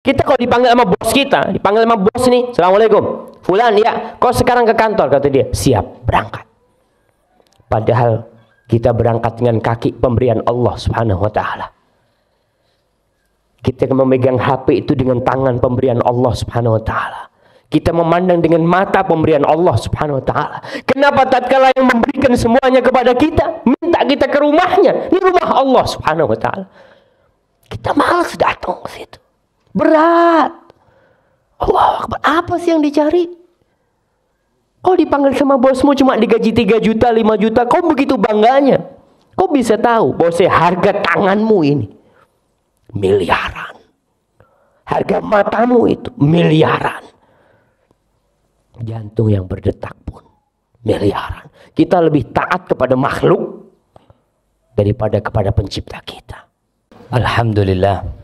Kita kalau dipanggil sama bos kita, dipanggil sama bos nih, Assalamualaikum, Fulan ya, kau sekarang ke kantor, kata dia, siap, berangkat. Padahal kita berangkat dengan kaki pemberian Allah Subhanahu wa ta'ala. Kita memegang HP itu dengan tangan pemberian Allah Subhanahu wa ta'ala. Kita memandang dengan mata pemberian Allah Subhanahu wa ta'ala. Kenapa tatkala yang memberikan semuanya kepada kita, minta kita ke rumahnya, ini rumah Allah Subhanahu wa ta'ala, kita malas datang ke situ. Berat. Allah Akbar, apa sih yang dicari? Kau dipanggil sama bosmu cuma digaji 3 juta, 5 juta, kau begitu bangganya. Kau bisa tahu bahwa harga tanganmu ini miliaran. Harga matamu itu miliaran. Jantung yang berdetak pun miliaran. Kita lebih taat kepada makhluk daripada kepada pencipta kita. Alhamdulillah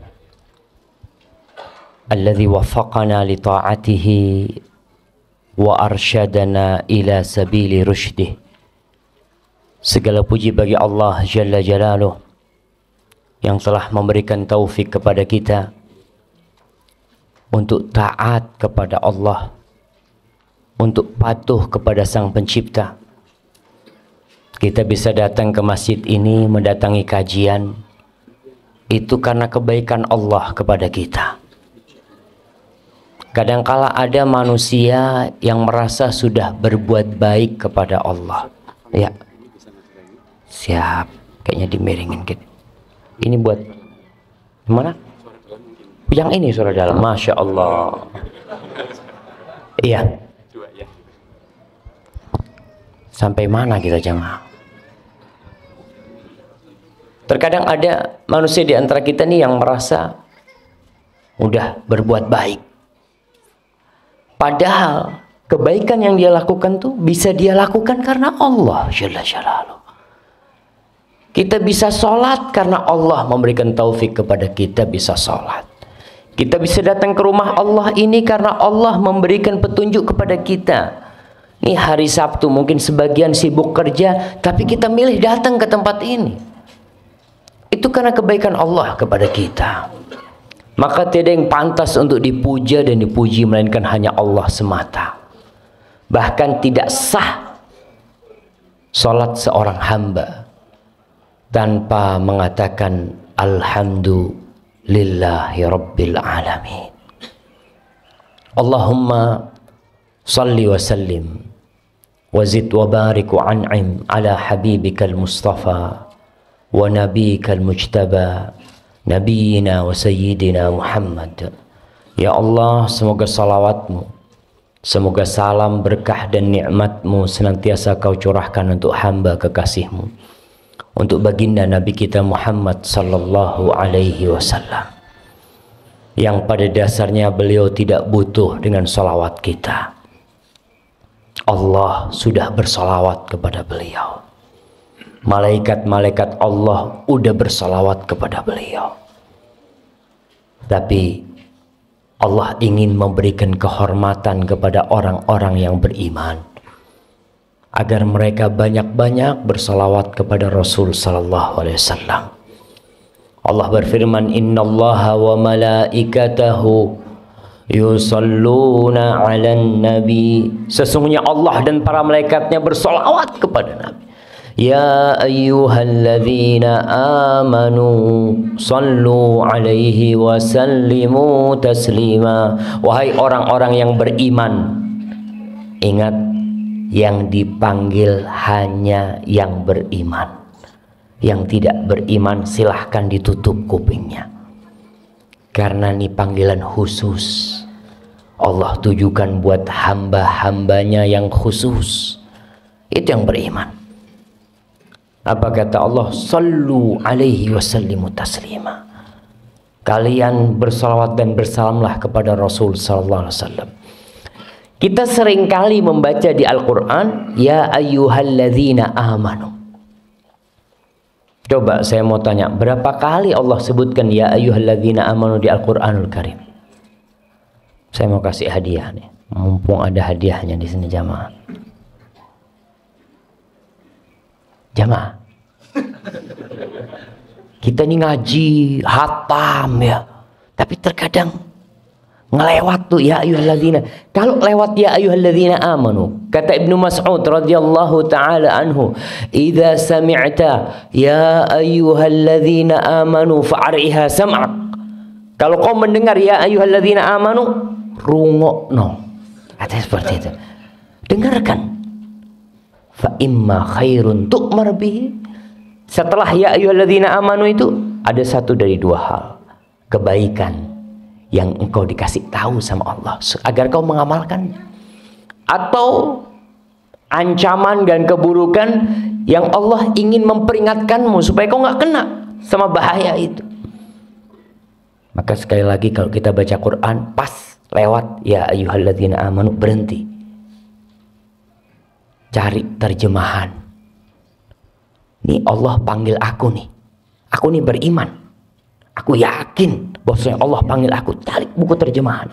alladzi waffaqana li ta'atihi wa arsyadana ila sabili rusydih. Segala puji bagi Allah Jalla Jalaluh yang telah memberikan taufik kepada kita untuk taat kepada Allah, untuk patuh kepada Sang Pencipta. Kita bisa datang ke masjid ini, mendatangi kajian, itu karena kebaikan Allah kepada kita. Kadangkala ada manusia yang merasa sudah berbuat baik kepada Allah. Ya, siap, kayaknya dimiringin gitu. Ini buat mana? Yang ini suara dalam, Masya Allah. Iya. Sampai mana kita jemaah? Terkadang ada manusia di antara kita nih yang merasa udah berbuat baik. Padahal kebaikan yang dia lakukan tuh bisa dia lakukan karena Allah Jalla Jalaluh. Kita bisa sholat karena Allah memberikan taufik kepada kita bisa sholat. Kita bisa datang ke rumah Allah ini karena Allah memberikan petunjuk kepada kita. Ini hari Sabtu, mungkin sebagian sibuk kerja, tapi kita milih datang ke tempat ini. Itu karena kebaikan Allah kepada kita. Maka tidak yang pantas untuk dipuja dan dipuji melainkan hanya Allah semata. Bahkan tidak sah salat seorang hamba tanpa mengatakan alhamdulillahi rabbil alamin. Allahumma salli wa sallim wazid wa barik wa an'im ala habibikal mustafa wa nabiyikal mujtaba nabiyina wa sayyidina Muhammad. Ya Allah, semoga salawatmu, semoga salam berkah dan nikmatmu senantiasa kau curahkan untuk hamba kekasihmu, untuk baginda Nabi kita Muhammad sallallahu alaihi wasallam, yang pada dasarnya beliau tidak butuh dengan salawat kita. Allah sudah bersalawat kepada beliau. Malaikat-malaikat Allah udah bersalawat kepada beliau. Tapi Allah ingin memberikan kehormatan kepada orang-orang yang beriman, agar mereka banyak-banyak bersalawat kepada Rasul sallallahu alaihi wasallam. Allah berfirman, innallaha wa malaikatahu yusalluna 'alan nabi. Sesungguhnya Allah dan para malaikatnya bersalawat kepada Nabi. Ya ayyuhalladzina amanu sallu alaihi wa sallimu taslima. Wahai orang-orang yang beriman, ingat, yang dipanggil hanya yang beriman. Yang tidak beriman silahkan ditutup kupingnya, karena ini panggilan khusus. Allah tujukan buat hamba-hambanya yang khusus, itu yang beriman. Apa kata Allah? Sallu alaihi wasallimu taslima. Kalian bersalawat dan bersalamlah kepada Rasul sallallahu alaihi wasallam. Kita seringkali membaca di Al-Quran, ya ayyuhalladzina amanu. Coba saya mau tanya, berapa kali Allah sebutkan ya ayyuhalladzina amanu di Al-Quranul Karim? Saya mau kasih hadiah nih, mumpung ada hadiahnya di sini jamaah. Jamaah, kita ini ngaji, hatam ya, tapi terkadang Ngelewat tuh ya ayyuhalladzina. Kalau lewat ya ayyuhalladzina amanu, kata Ibnu Mas'ud radhiyallahu taala anhu, "Idza sami'ta ya ayyuhalladzina amanu fa'riha sam'ak." Kalau kau mendengar ya ayyuhalladzina amanu, rungokno. Kata seperti itu. Dengarkan. Fa imma khairun tu'mar bihi. Setelah ya ayyuhalladzina amanu itu ada satu dari dua hal. Kebaikan yang engkau dikasih tahu sama Allah agar kau mengamalkan, atau ancaman dan keburukan yang Allah ingin memperingatkanmu supaya kau nggak kena sama bahaya itu. Maka sekali lagi kalau kita baca Quran pas lewat ya ayyuhalladzina amanu, berhenti, cari terjemahan. Nih Allah panggil aku nih beriman, aku yakin bahwasanya Allah panggil aku, cari buku terjemahan.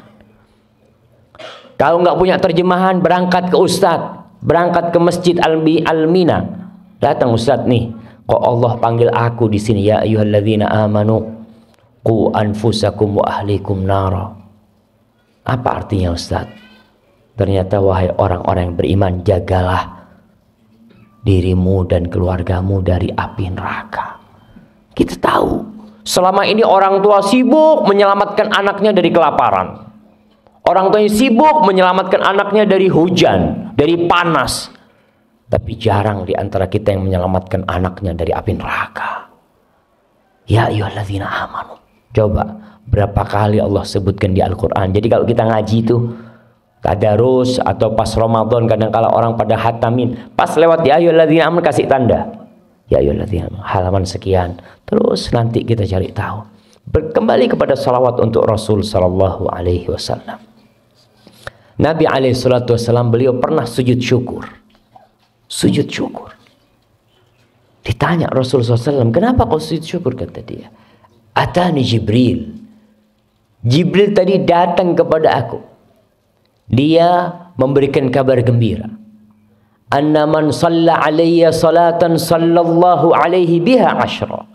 Kalau nggak punya terjemahan, berangkat ke ustadz, berangkat ke masjid Al-Mina. Datang ustadz, nih kok Allah panggil aku di sini ya ayyuhalladzina amanu qu anfusakum wa ahlikum nara. Apa artinya ustadz? Ternyata wahai orang-orang yang beriman, jagalah dirimu dan keluargamu dari api neraka. Kita tahu selama ini orang tua sibuk menyelamatkan anaknya dari kelaparan. Orang tuanya sibuk menyelamatkan anaknya dari hujan, dari panas. Tapi jarang di antara kita yang menyelamatkan anaknya dari api neraka. Ya ayyuhalladzina amanu. Coba berapa kali Allah sebutkan di Al-Quran. Jadi kalau kita ngaji itu tadarus atau pas Ramadan, kadang-kala orang pada hatamin, pas lewat ya ayyuhalladzina amanu kasih tanda. Ya ayyuhalladzina amanu, halaman sekian. Terus nanti kita cari tahu. Kembali kepada salawat untuk Rasul sallallahu alaihi wasallam. Nabi alaihi salatu wasallam, beliau pernah sujud syukur. Sujud syukur. Ditanya Rasul SAW, kenapa kau sujud syukur? Kata dia, atani Jibril. Jibril tadi datang kepada aku. Dia memberikan kabar gembira. Anna man shalla alayya salatan sallallahu alaihi biha asyra.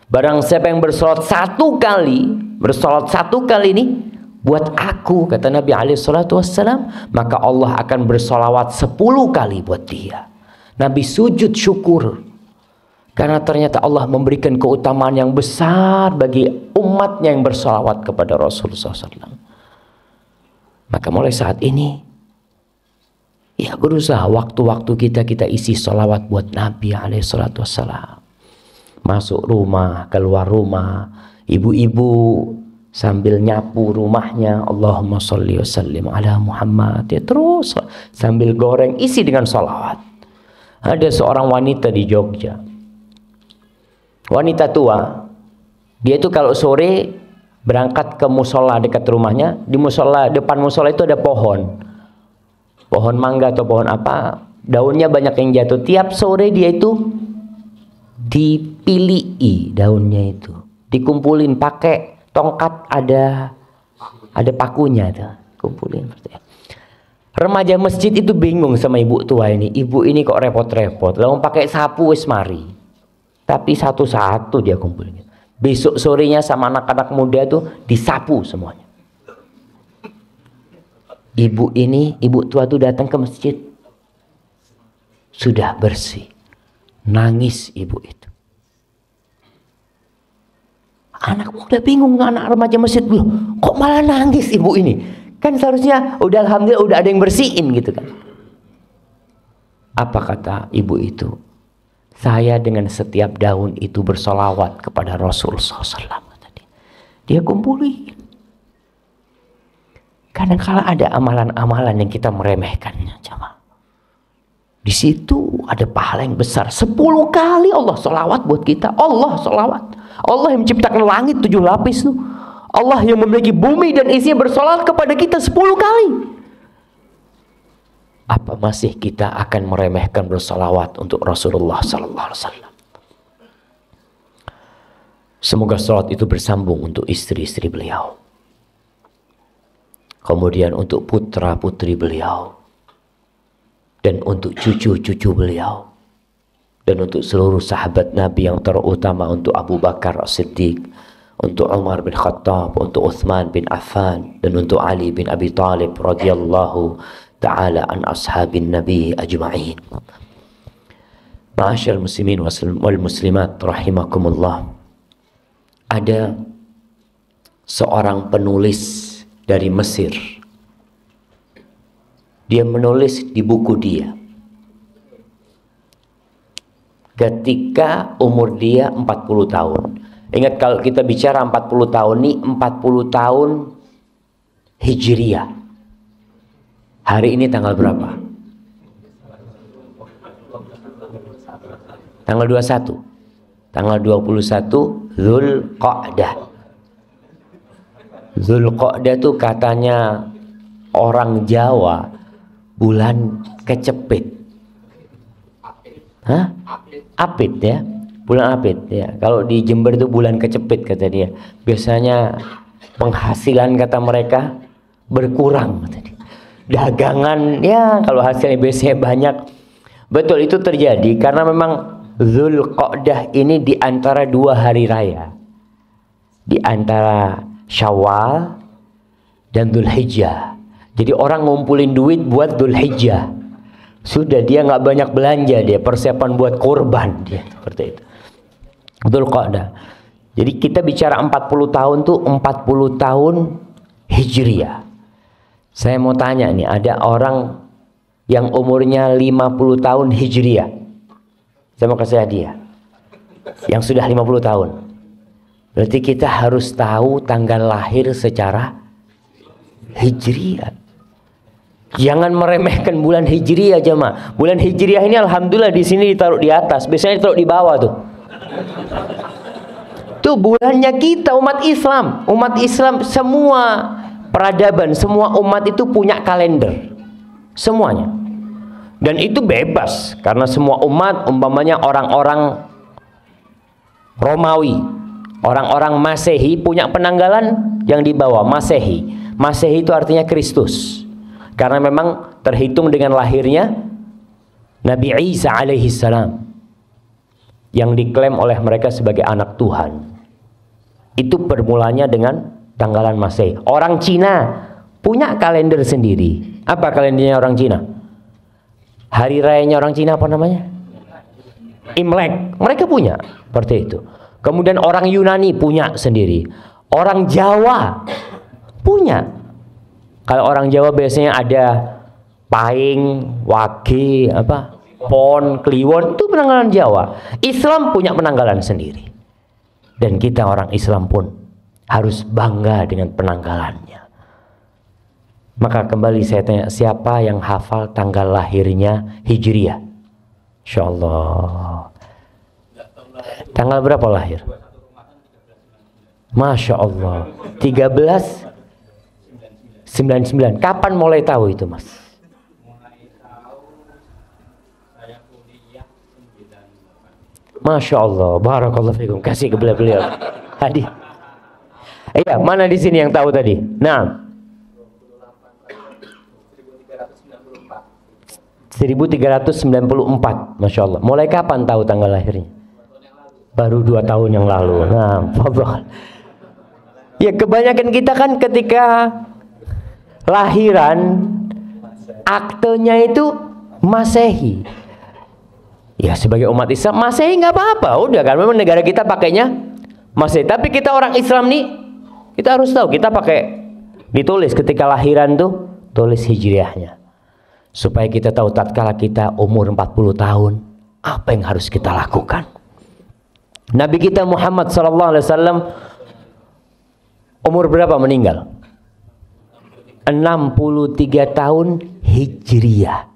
Barang siapa yang bersolat satu kali ini buat aku, kata Nabi alaihi salatu wassalam, maka Allah akan bersolawat 10 kali buat dia. Nabi sujud syukur karena ternyata Allah memberikan keutamaan yang besar bagi umatnya yang bersolawat kepada Rasulullah SAW. Maka mulai saat ini, ya berusaha waktu-waktu kita isi sholawat buat Nabi alaihi salatu wassalam. Masuk rumah, keluar rumah, ibu-ibu sambil nyapu rumahnya, Allahumma sholli wa sallim ala Muhammad, ya terus sambil goreng isi dengan sholawat. Ada seorang wanita di Jogja, wanita tua, dia itu kalau sore berangkat ke musola dekat rumahnya. Di musola, depan musola itu ada pohon mangga atau pohon apa, daunnya banyak yang jatuh. Tiap sore dia itu dipilih daunnya itu, dikumpulin pakai tongkat, ada pakunya tuh, kumpulin. Remaja masjid itu bingung sama ibu tua ini. Ibu ini kok repot-repot, lalu pakai sapu wis mari. Tapi satu-satu dia kumpulin. Besok sorenya sama anak-anak muda tuh disapu semuanya. Ibu tua tuh datang ke masjid, sudah bersih, nangis ibu itu. Anak muda bingung, anak remaja masjid, loh, kok malah nangis ibu ini? Kan seharusnya udah alhamdulillah udah ada yang bersihin gitu kan. Apa kata ibu itu? Saya dengan setiap daun itu bersolawat kepada Rasulullah SAW. Dia kumpulin. Kadang-kala ada amalan-amalan yang kita meremehkannya, jamaah. Di situ ada pahala yang besar. 10 kali Allah solawat buat kita. Allah solawat. Allah yang menciptakan langit 7 lapis tuh. Allah yang memiliki bumi dan isinya bersolawat kepada kita 10 kali. Apa masih kita akan meremehkan bersolawat untuk Rasulullah SAW? Semoga solawat itu bersambung untuk istri-istri beliau, kemudian untuk putra-putri beliau, dan untuk cucu-cucu beliau, dan untuk seluruh sahabat Nabi yang terutama untuk Abu Bakar As-Siddiq, untuk Umar bin Khattab, untuk Uthman bin Affan, dan untuk Ali bin Abi Thalib radhiyallahu ta'ala an ashabin Nabi ajma'in. Ma'asyar muslimin wal muslimat rahimakumullah. Ada seorang penulis dari Mesir. Dia menulis di buku dia ketika umur dia 40 tahun. Ingat, kalau kita bicara 40 tahun ini 40 tahun Hijriyah. Hari ini tanggal berapa? Tanggal 21. Tanggal 21 Dzulqa'dah. Dzulqa'dah itu katanya orang Jawa bulan kecepit. Hah? Apit ya. Bulan Apit ya. Kalau di Jember itu bulan kecepit kata dia. Biasanya penghasilan kata mereka berkurang kata dia. Dagangan ya kalau hasilnya biasanya banyak. Betul, itu terjadi karena memang Dzulqa'dah ini di antara 2 hari raya. Di antara Syawal dan Dzulhijjah. Jadi orang ngumpulin duit buat Dzulhijjah. Sudah dia nggak banyak belanja, dia persiapan buat kurban dia seperti itu. Dzulqa'dah. Jadi kita bicara 40 tahun tuh 40 tahun Hijriyah. Saya mau tanya nih, ada orang yang umurnya 50 tahun Hijriyah. Saya mau kasih hadiah. Yang sudah 50 tahun. Berarti kita harus tahu tanggal lahir secara Hijriyah. Jangan meremehkan bulan Hijriyah jemaah. Bulan Hijriyah ini alhamdulillah di sini ditaruh di atas, biasanya ditaruh di bawah tuh. Tuh bulannya kita umat Islam. Umat Islam semua peradaban, semua umat itu punya kalender. Semuanya. Dan itu bebas karena semua umat umpamanya orang-orang Romawi, orang-orang Masehi punya penanggalan yang dibawa Masehi. Masehi itu artinya Kristus. Karena memang terhitung dengan lahirnya Nabi Isa alaihi salam yang diklaim oleh mereka sebagai anak Tuhan. Itu permulanya dengan tanggalan Masehi. Orang Cina punya kalender sendiri. Apa kalendernya orang Cina? Hari rayanya orang Cina apa namanya? Imlek. Mereka punya seperti itu. Kemudian orang Yunani punya sendiri. Orang Jawa punya. Kalau orang Jawa biasanya ada Paing, Wage, Pon, Kliwon, itu penanggalan Jawa. Islam punya penanggalan sendiri. Dan kita orang Islam pun harus bangga dengan penanggalannya. Maka kembali saya tanya, siapa yang hafal tanggal lahirnya Hijriyah? Insyaallah. Tanggal berapa lahir? Masya Allah. 1399. Kapan mulai tahu itu, Mas? Masya Allah. Barakallahu fikum. Kasih ke beliau. Tadi. Iya, mana di sini yang tahu tadi? Nah. 1394. Masya Allah. Mulai kapan tahu tanggal lahirnya? Baru 2 tahun yang lalu. Nah, fadhal. Ya, kebanyakan kita kan ketika lahiran aktenya itu Masehi. Ya, sebagai umat Islam Masehi nggak apa-apa, udah kan memang negara kita pakainya Masehi. Tapi kita orang Islam nih, kita harus tahu kita pakai ditulis ketika lahiran tuh tulis Hijriyahnya. Supaya kita tahu tatkala kita umur 40 tahun apa yang harus kita lakukan. Nabi kita Muhammad SAW umur berapa meninggal? 63 tahun Hijriyah,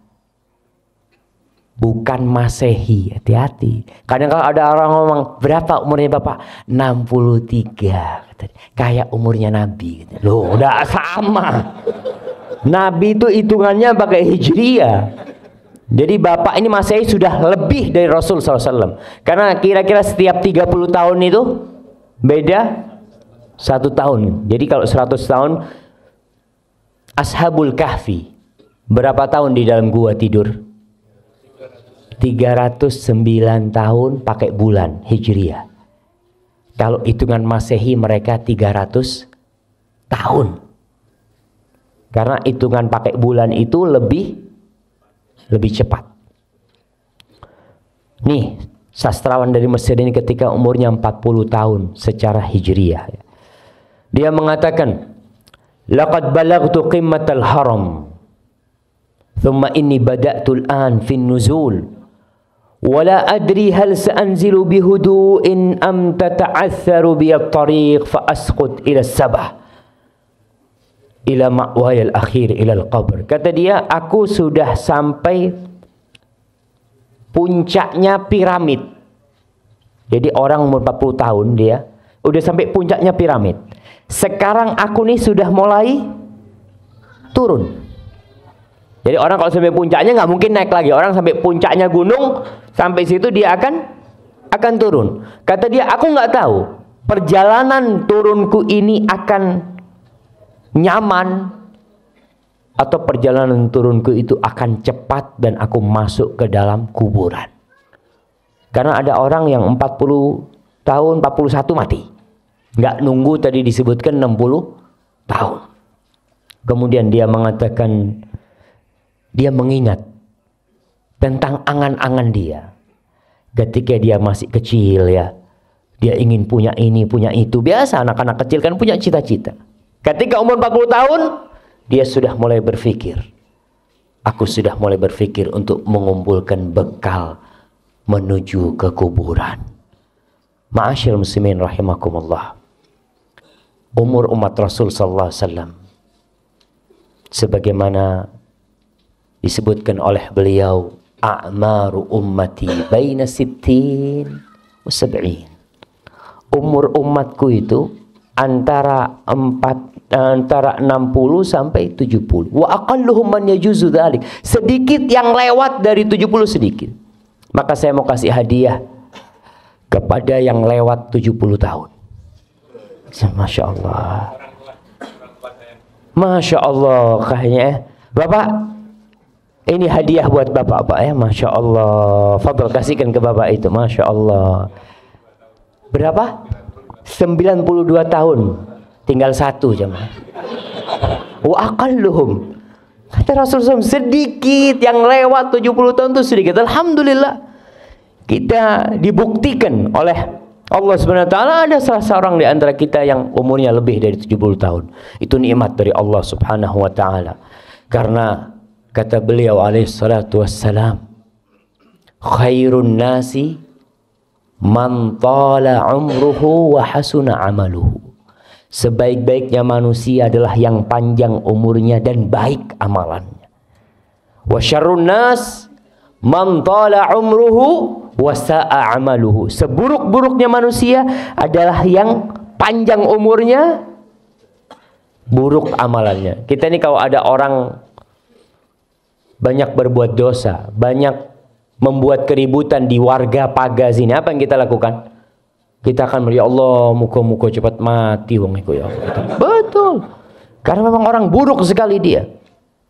bukan Masehi. Hati-hati. Kadang kalau ada orang ngomong, berapa umurnya Bapak? 63. Kayak umurnya Nabi. Loh, udah sama. Nabi itu hitungannya pakai Hijriyah. Jadi Bapak ini Masehi sudah lebih dari Rasul SAW. Karena kira-kira setiap 30 tahun itu beda 1 tahun. Jadi kalau 100 tahun, Ashabul Kahfi berapa tahun di dalam gua tidur? 309 tahun pakai bulan Hijriyah. Kalau hitungan Masehi mereka 300 tahun. Karena hitungan pakai bulan itu lebih cepat. Nih, sastrawan dari Mesir ini ketika umurnya 40 tahun secara hijriyah. Dia mengatakan, "Laqad balagtu qimmatal haram. Thumma inni bada'tu al-an fi nuzul. Wala adri hal sa'anzilu bihudu'in am tata'atharu biyat tariq fa asqut ila sabah. Ila ma'wayal akhir ila al-qabr." Kata dia, aku sudah sampai puncaknya piramid. Jadi orang umur 40 tahun dia udah sampai puncaknya piramid. Sekarang aku nih sudah mulai turun. Jadi orang kalau sampai puncaknya nggak mungkin naik lagi. Orang sampai puncaknya gunung, sampai situ dia akan turun. Kata dia, aku nggak tahu perjalanan turunku ini akan nyaman atau perjalanan turunku itu akan cepat dan aku masuk ke dalam kuburan. Karena ada orang yang 40 tahun, 41 mati. Nggak nunggu tadi disebutkan 60 tahun. Kemudian dia mengatakan, dia mengingat tentang angan-angan dia. Ketika dia masih kecil ya, dia ingin punya ini, punya itu. Biasa anak-anak kecil kan punya cita-cita. Ketika umur 40 tahun, dia sudah mulai berpikir. Aku sudah mulai berpikir untuk mengumpulkan bekal menuju ke kuburan. Ma'asyiral muslimin rahimakumullah. Umur umat Rasul sallallahu alaihi wasallam sebagaimana disebutkan oleh beliau, a'maru ummati baina sittin wa sab'in. Umur umatku itu antara 60 sampai 70. Wa aqalluhum man yajuzu dzalik. Sedikit yang lewat dari 70 sedikit. Maka saya mau kasih hadiah kepada yang lewat 70 tahun. Masya Allah. Masya Allah kayaknya. Bapak, ini hadiah buat bapak, Pak ya. Masya Allah. Fadl, kasihkan ke bapak itu. Masya Allah. Berapa? 92 tahun. Tinggal satu jemaah. Wa aqalluhum. Kata Rasulullah SAW, sedikit yang lewat 70 tahun itu sedikit. Alhamdulillah. Kita dibuktikan oleh Allah Subhanahu wa taala ada salah seorang di antara kita yang umurnya lebih dari 70 tahun. Itu nikmat dari Allah Subhanahu wa taala. Karena kata beliau alaihi salatu wassalam, khairun nasi man tala umruhu wa hasuna amaluhu. Sebaik-baiknya manusia adalah yang panjang umurnya dan baik amalannya. Wa syarrun nas man tala umruhu wa sa'a amaluhu. Seburuk-buruknya manusia adalah yang panjang umurnya, buruk amalannya. Kita ini kalau ada orang banyak berbuat dosa, banyak membuat keributan di warga paga sini, apa yang kita lakukan? Kita akan ya Allah, muka-muka cepat mati wong iku ya. Betul. Karena memang orang buruk sekali dia.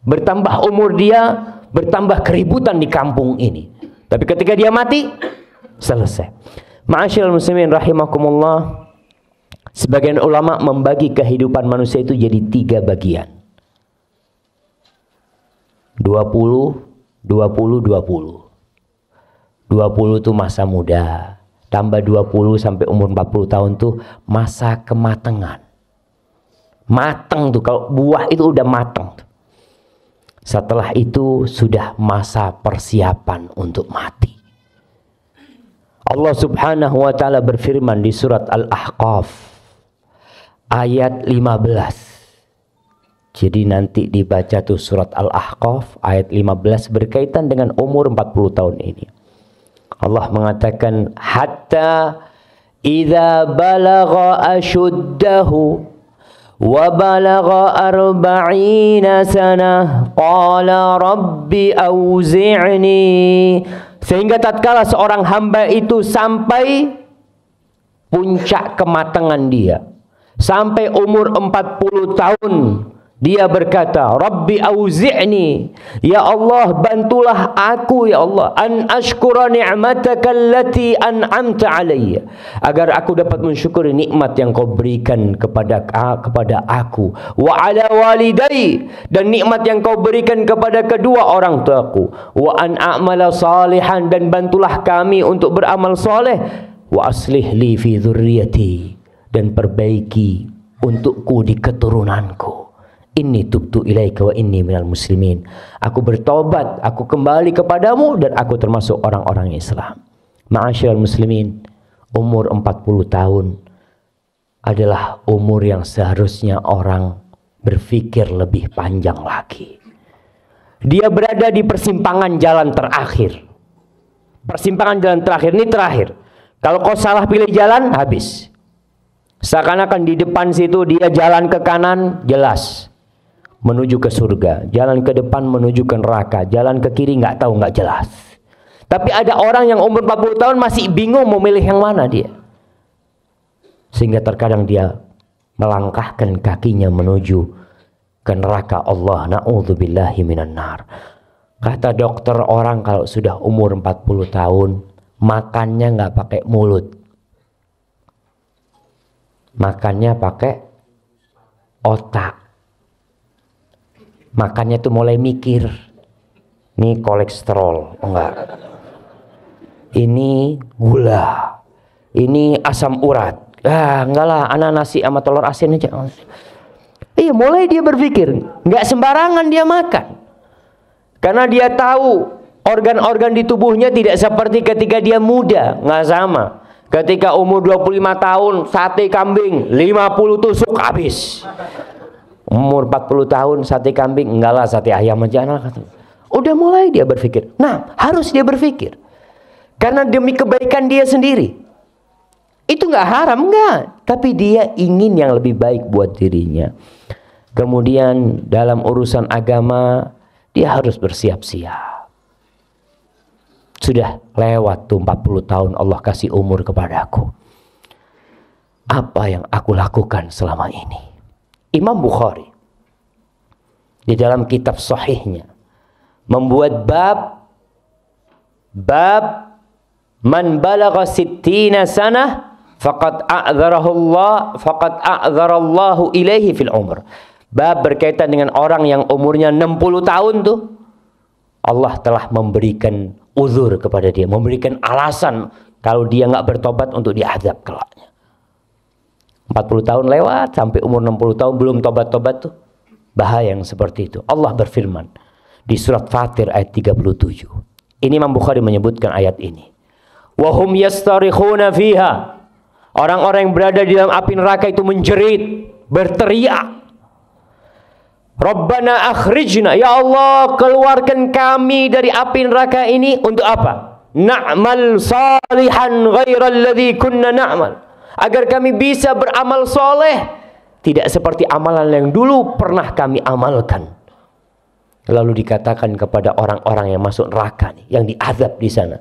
Bertambah umur dia, bertambah keributan di kampung ini. Tapi ketika dia mati, selesai. Ma'asyiral muslimin rahimakumullah. Sebagian ulama membagi kehidupan manusia itu jadi 3 bagian. 20, 20, 20. 20 itu masa muda. Tambah 20 sampai umur 40 tahun tuh masa kematangan. Matang tuh, kalau buah itu udah matang. Setelah itu sudah masa persiapan untuk mati. Allah Subhanahu wa taala berfirman di surat Al-Ahqaf ayat 15. Jadi nanti dibaca tuh surat Al-Ahqaf ayat 15 berkaitan dengan umur 40 tahun ini. Allah mengatakan hatta idza balagha ashuddahu wa balagha 40 sanah qala rabbi auzi'ni, sehingga tatkala seorang hamba itu sampai puncak kematangan dia, sampai umur 40 tahun Dia berkata, Rabbi auzi'ni, ya Allah bantulah aku ya Allah, an ashkura ni'mataka allati an'amta alayya, agar aku dapat mensyukuri nikmat yang kau berikan kepada aku, wa ala walidai, dan nikmat yang kau berikan kepada kedua orang tuaku, wa an a'mala salihan, dan bantulah kami untuk beramal soleh, wa aslih li fi dzurriyyati, dan perbaiki untukku di keturunanku. Inni tubtu ilaika wa inni minal muslimin. Aku bertobat, aku kembali kepadamu, dan aku termasuk orang-orang Islam. Ma'asyiral muslimin, umur 40 tahun adalah umur yang seharusnya orang berpikir lebih panjang lagi. Dia berada di persimpangan jalan terakhir. Persimpangan jalan terakhir, ini terakhir. Kalau kau salah pilih jalan, habis. Seakan-akan di depan situ dia jalan ke kanan, jelas menuju ke surga, jalan ke depan menuju ke neraka, jalan ke kiri nggak tahu, nggak jelas. Tapi ada orang yang umur 40 tahun masih bingung mau milih yang mana dia, sehingga terkadang dia melangkahkan kakinya menuju ke neraka Allah. Na'udzubillahi minan nar. Kata dokter, orang kalau sudah umur 40 tahun makannya nggak pakai mulut, makannya pakai otak. Makannya tuh mulai mikir, ini kolesterol, enggak, ini gula, ini asam urat, enggak lah, anak nasi sama telur asin aja. Iya, mulai dia berpikir, enggak sembarangan dia makan, karena dia tahu organ-organ di tubuhnya tidak seperti ketika dia muda, nggak sama. Ketika umur 25 tahun, sate kambing 50 tusuk habis. Umur 40 tahun sate kambing, enggak lah sate ayam aja. Udah mulai dia berpikir. Nah, harus dia berpikir, karena demi kebaikan dia sendiri. Itu enggak haram, enggak, tapi dia ingin yang lebih baik buat dirinya. Kemudian dalam urusan agama dia harus bersiap-siap. Sudah lewat tuh 40 tahun Allah kasih umur kepadaku. Apa yang aku lakukan selama ini? Imam Bukhari di dalam kitab sahihnya membuat bab man balagha sittina sanah faqad a'dzarallahu ilaihi fil umr. Bab berkaitan dengan orang yang umurnya 60 tahun tuh Allah telah memberikan uzur kepada dia, memberikan alasan kalau dia nggak bertobat untuk diazab kelaknya. 40 tahun lewat sampai umur 60 tahun belum tobat-tobat tuh bahaya yang seperti itu. Allah berfirman di surat Fatir ayat 37. Ini Imam Bukhari menyebutkan ayat ini. Wa hum yastarikhuna fiha. Orang-orang yang berada di dalam api neraka itu menjerit, berteriak. Rabbana akhrijna, ya Allah keluarkan kami dari api neraka ini untuk apa? Na'mal salihan ghairal ladzi kunna na'mal. Agar kami bisa beramal soleh tidak seperti amalan yang dulu pernah kami amalkan. Lalu dikatakan kepada orang-orang yang masuk neraka nih, yang diazab di sana,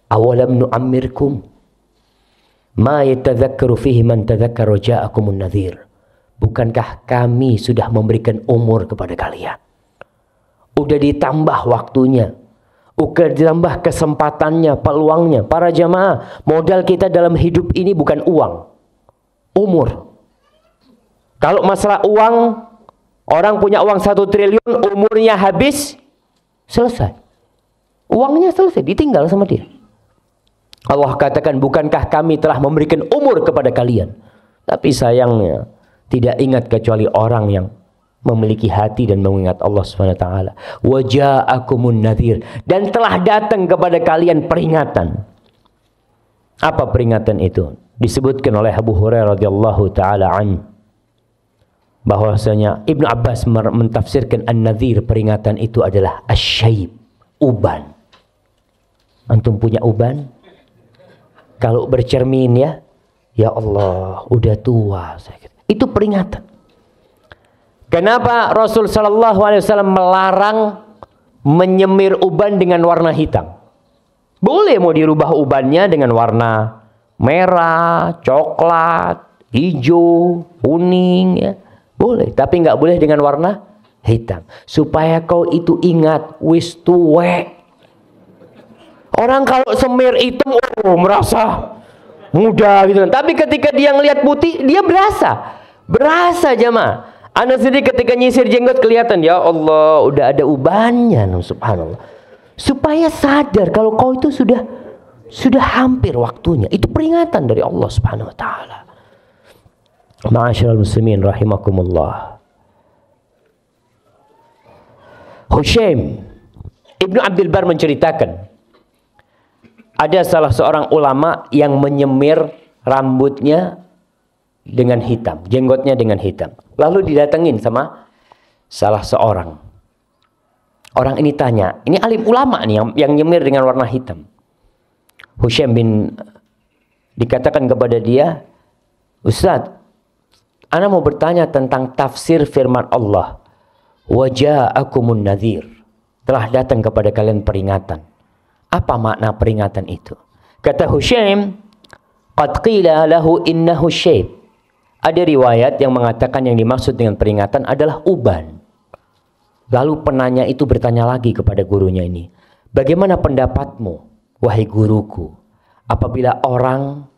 awalam nu'ammirkum ma yatadzakkaru fihi man tadzakkara ja'akumun nadhir. Bukankah kami sudah memberikan umur kepada kalian? Udah ditambah waktunya, udah ditambah kesempatannya, peluangnya. Para jamaah, modal kita dalam hidup ini bukan uang, umur. Kalau masalah uang, orang punya uang 1 triliun, umurnya habis, selesai. Uangnya selesai, ditinggal sama dia. Allah katakan, bukankah kami telah memberikan umur kepada kalian? Tapi sayangnya, tidak ingat kecuali orang yang memiliki hati dan mengingat Allah SWT. Wa ja'akumun nadhir, dan telah datang kepada kalian peringatan. Apa peringatan itu? Disebutkan oleh Abu Hurairah radhiyallahu taala an, bahwasanya Ibnu Abbas mentafsirkan an-nadhir, peringatan itu adalah asyaib, uban. Antum punya uban? Kalau bercermin ya Allah, udah tua saya. Itu peringatan. Kenapa Rasul sallallahu alaihi wasallam melarang menyemir uban dengan warna hitam? Boleh mau dirubah ubannya dengan warna merah, coklat, hijau, kuning, ya. Boleh, tapi nggak boleh dengan warna hitam. Supaya kau itu ingat, wis tuwek. Orang kalau semir hitam, merasa muda gitu kan. Tapi ketika dia ngelihat putih, dia berasa jamaah. Anda sendiri ketika nyisir jenggot kelihatan, ya Allah, udah ada ubannya, subhanallah. Supaya sadar kalau kau itu sudah hampir waktunya. Itu peringatan dari Allah Subhanahu wa taala. Ma'asyiral muslimin rahimakumullah. Hushaim Ibnu Abdul Bar menceritakan, ada salah seorang ulama yang menyemir rambutnya dengan hitam, jenggotnya dengan hitam. Lalu didatengin sama salah seorang. Orang ini tanya, ini alim ulama nih yang nyemir dengan warna hitam. Hushaim dikatakan kepada dia, Ustaz, ana mau bertanya tentang tafsir firman Allah. Waja'akumun nadhir. Telah datang kepada kalian peringatan. Apa makna peringatan itu? Kata Hushaim, qad qila lahu innahu syayb. Ada riwayat yang mengatakan yang dimaksud dengan peringatan adalah uban. Lalu penanya itu bertanya lagi kepada gurunya ini, bagaimana pendapatmu, wahai guruku, apabila orang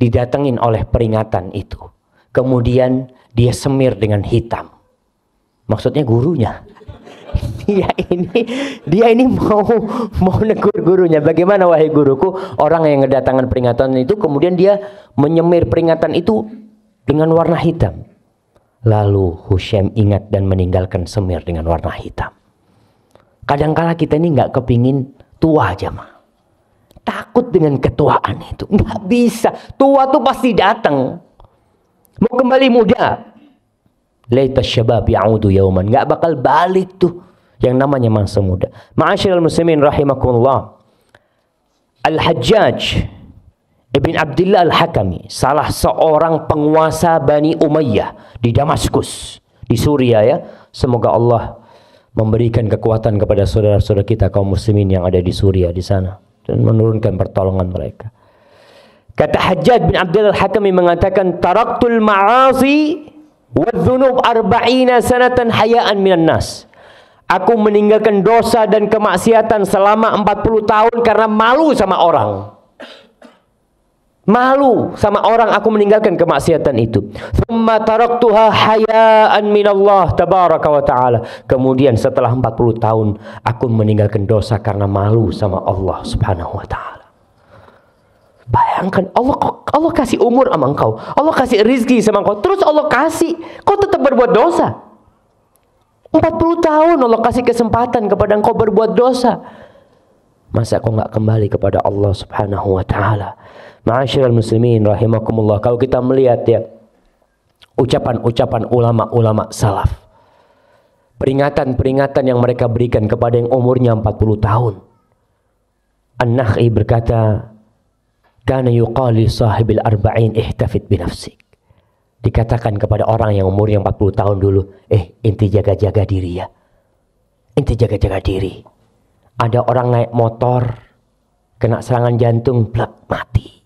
didatengin oleh peringatan itu, kemudian dia semir dengan hitam? Maksudnya gurunya. Dia ini mau negur gurunya. Bagaimana wahai guruku, orang yang kedatangan peringatan itu kemudian dia menyemir peringatan itu dengan warna hitam. Lalu Hushaim ingat dan meninggalkan semir dengan warna hitam. Kadangkala kita ini nggak kepingin tua jamaah. Takut dengan ketuaan itu. Nggak bisa. Tua tuh pasti datang. Mau kembali muda. Laita syabab ya'udu yauman. Nggak bakal balik tuh yang namanya masa muda. Ma'asyiral muslimin rahimakumullah. Al-Hajjaj Ibn Abdullah Al-Hakami, salah seorang penguasa Bani Umayyah di Damaskus, di Suriah ya. Semoga Allah memberikan kekuatan kepada saudara-saudara kita kaum muslimin yang ada di Suriah di sana dan menurunkan pertolongan mereka. Kata Hajjaj bin Abdullah Al-Hakami mengatakan, taraktul ma'asi wadh-dhunub 40 sanatan hayaan minan nas. Aku meninggalkan dosa dan kemaksiatan selama 40 tahun karena malu sama orang. Malu sama orang, aku meninggalkan kemaksiatan itu. Thumma taraktuha hayaan minallah tabaraka wa ta'ala. Kemudian setelah 40 tahun aku meninggalkan dosa karena malu sama Allah subhanahu wa ta'ala. Bayangkan, Allah kasih umur sama engkau, Allah kasih rizki sama engkau, terus Allah kasih kau tetap berbuat dosa. 40 tahun Allah kasih kesempatan kepada engkau berbuat dosa. Masa kau nggak kembali kepada Allah subhanahu wa ta'ala? Ma'asyiral muslimin rahimakumullah. Kalau kita melihat ya ucapan-ucapan ulama-ulama salaf, peringatan-peringatan yang mereka berikan kepada yang umurnya 40 tahun. An-Nakhi berkata, kana yuqali sahibil arba'in ihtafid binafsik. Dikatakan kepada orang yang umurnya 40 tahun dulu, inti jaga-jaga diri ya. Inti jaga-jaga diri. Ada orang naik motor, kena serangan jantung, plak, mati.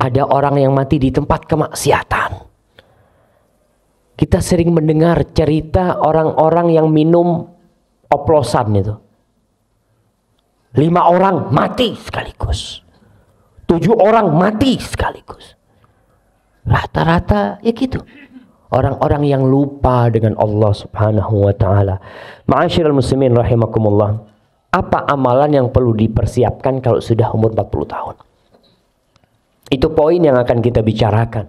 Ada orang yang mati di tempat kemaksiatan. Kita sering mendengar cerita orang-orang yang minum oplosan itu. 5 orang mati sekaligus. 7 orang mati sekaligus. Rata-rata ya gitu. Orang-orang yang lupa dengan Allah subhanahu wa ta'ala. Ma'asyiral muslimin rahimakumullah. Apa amalan yang perlu dipersiapkan kalau sudah umur 40 tahun? Itu poin yang akan kita bicarakan.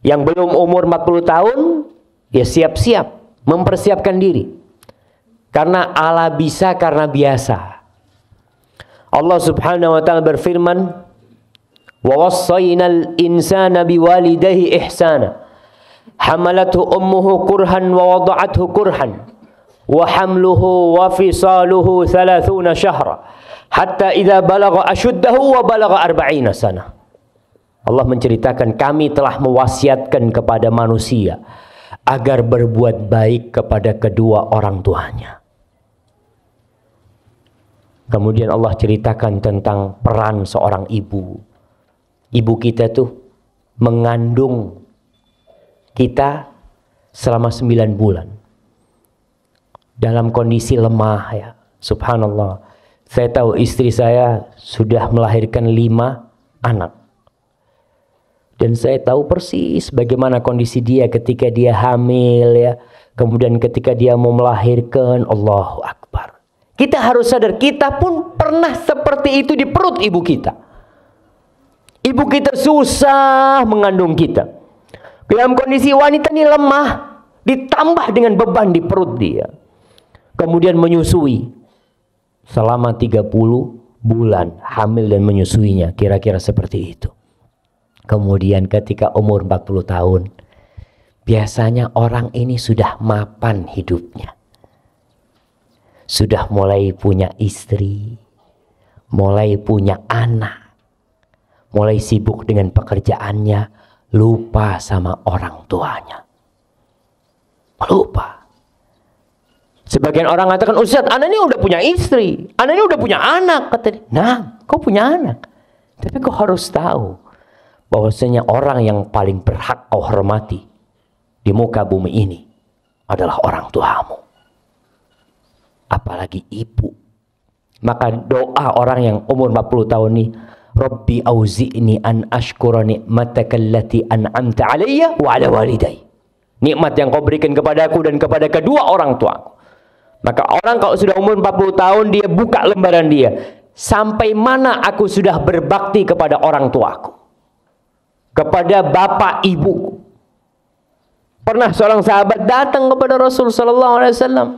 Yang belum umur 40 tahun, ya siap-siap mempersiapkan diri. Karena ala bisa karena biasa. Allah subhanahu wa ta'ala berfirman, wa wassaynal insana biwalidayhi ihsana. Hamalathu ummuhu kurhan wa wada'athu kurhan. Wa hamluhu wa fisaluhu 30 syahra. Hatta idza balagha ashuddahu wa balagha 40 sana. Allah menceritakan, kami telah mewasiatkan kepada manusia agar berbuat baik kepada kedua orang tuanya. Kemudian Allah ceritakan tentang peran seorang ibu. Ibu kita tuh mengandung kita selama 9 bulan dalam kondisi lemah ya. Subhanallah. Saya tahu istri saya sudah melahirkan 5 anak. Dan saya tahu persis bagaimana kondisi dia ketika dia hamil ya. Kemudian ketika dia mau melahirkan, Allahu Akbar. Kita harus sadar, kita pun pernah seperti itu di perut ibu kita. Ibu kita susah mengandung kita. Dalam kondisi wanita ini lemah, ditambah dengan beban di perut dia. Kemudian menyusui selama 30 bulan, hamil dan menyusuinya, kira-kira seperti itu. Kemudian ketika umur 40 tahun, biasanya orang ini sudah mapan hidupnya. Sudah mulai punya istri, mulai punya anak, mulai sibuk dengan pekerjaannya, lupa sama orang tuanya. Lupa. Sebagian orang mengatakan, Ustaz, anak ini udah punya istri, anak ini udah punya anak. Kata dia, nah, kau punya anak. Tapi kau harus tahu bahwasanya orang yang paling berhak kau hormati di muka bumi ini adalah orang tuamu. Apalagi ibu. Maka doa orang yang umur 40 tahun ini, Rabbi auzi'ni an ashkura ni'mataka allati an'amta alayya wa ala walidayya. Nikmat yang kau berikan kepadaku dan kepada kedua orang tuaku. Maka orang kalau sudah umur 40 tahun, dia buka lembaran dia. Sampai mana aku sudah berbakti kepada orang tuaku, kepada bapak ibuku. Pernah seorang sahabat datang kepada Rasul sallallahu alaihi wasallam.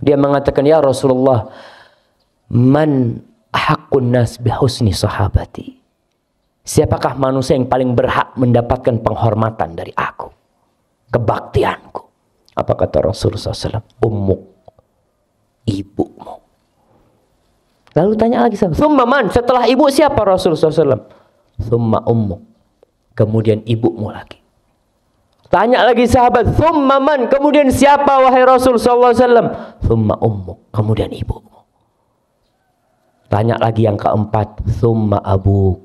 Dia mengatakan, ya Rasulullah, man haqqun nas bihusni sahabati. Siapakah manusia yang paling berhak mendapatkan penghormatan dari aku, kebaktianku? Apa kata Rasulullah SAW? Ummuk, ibumu. Lalu tanya lagi sahabat, thumma man? Setelah ibu siapa? Rasulullah SAW? Thumma ummuk. Kemudian ibumu lagi. Tanya lagi sahabat, thumma man? Kemudian siapa wahai Rasulullah SAW? Thumma ummuk. Kemudian ibumu. Tanya lagi yang keempat, thumma abuk.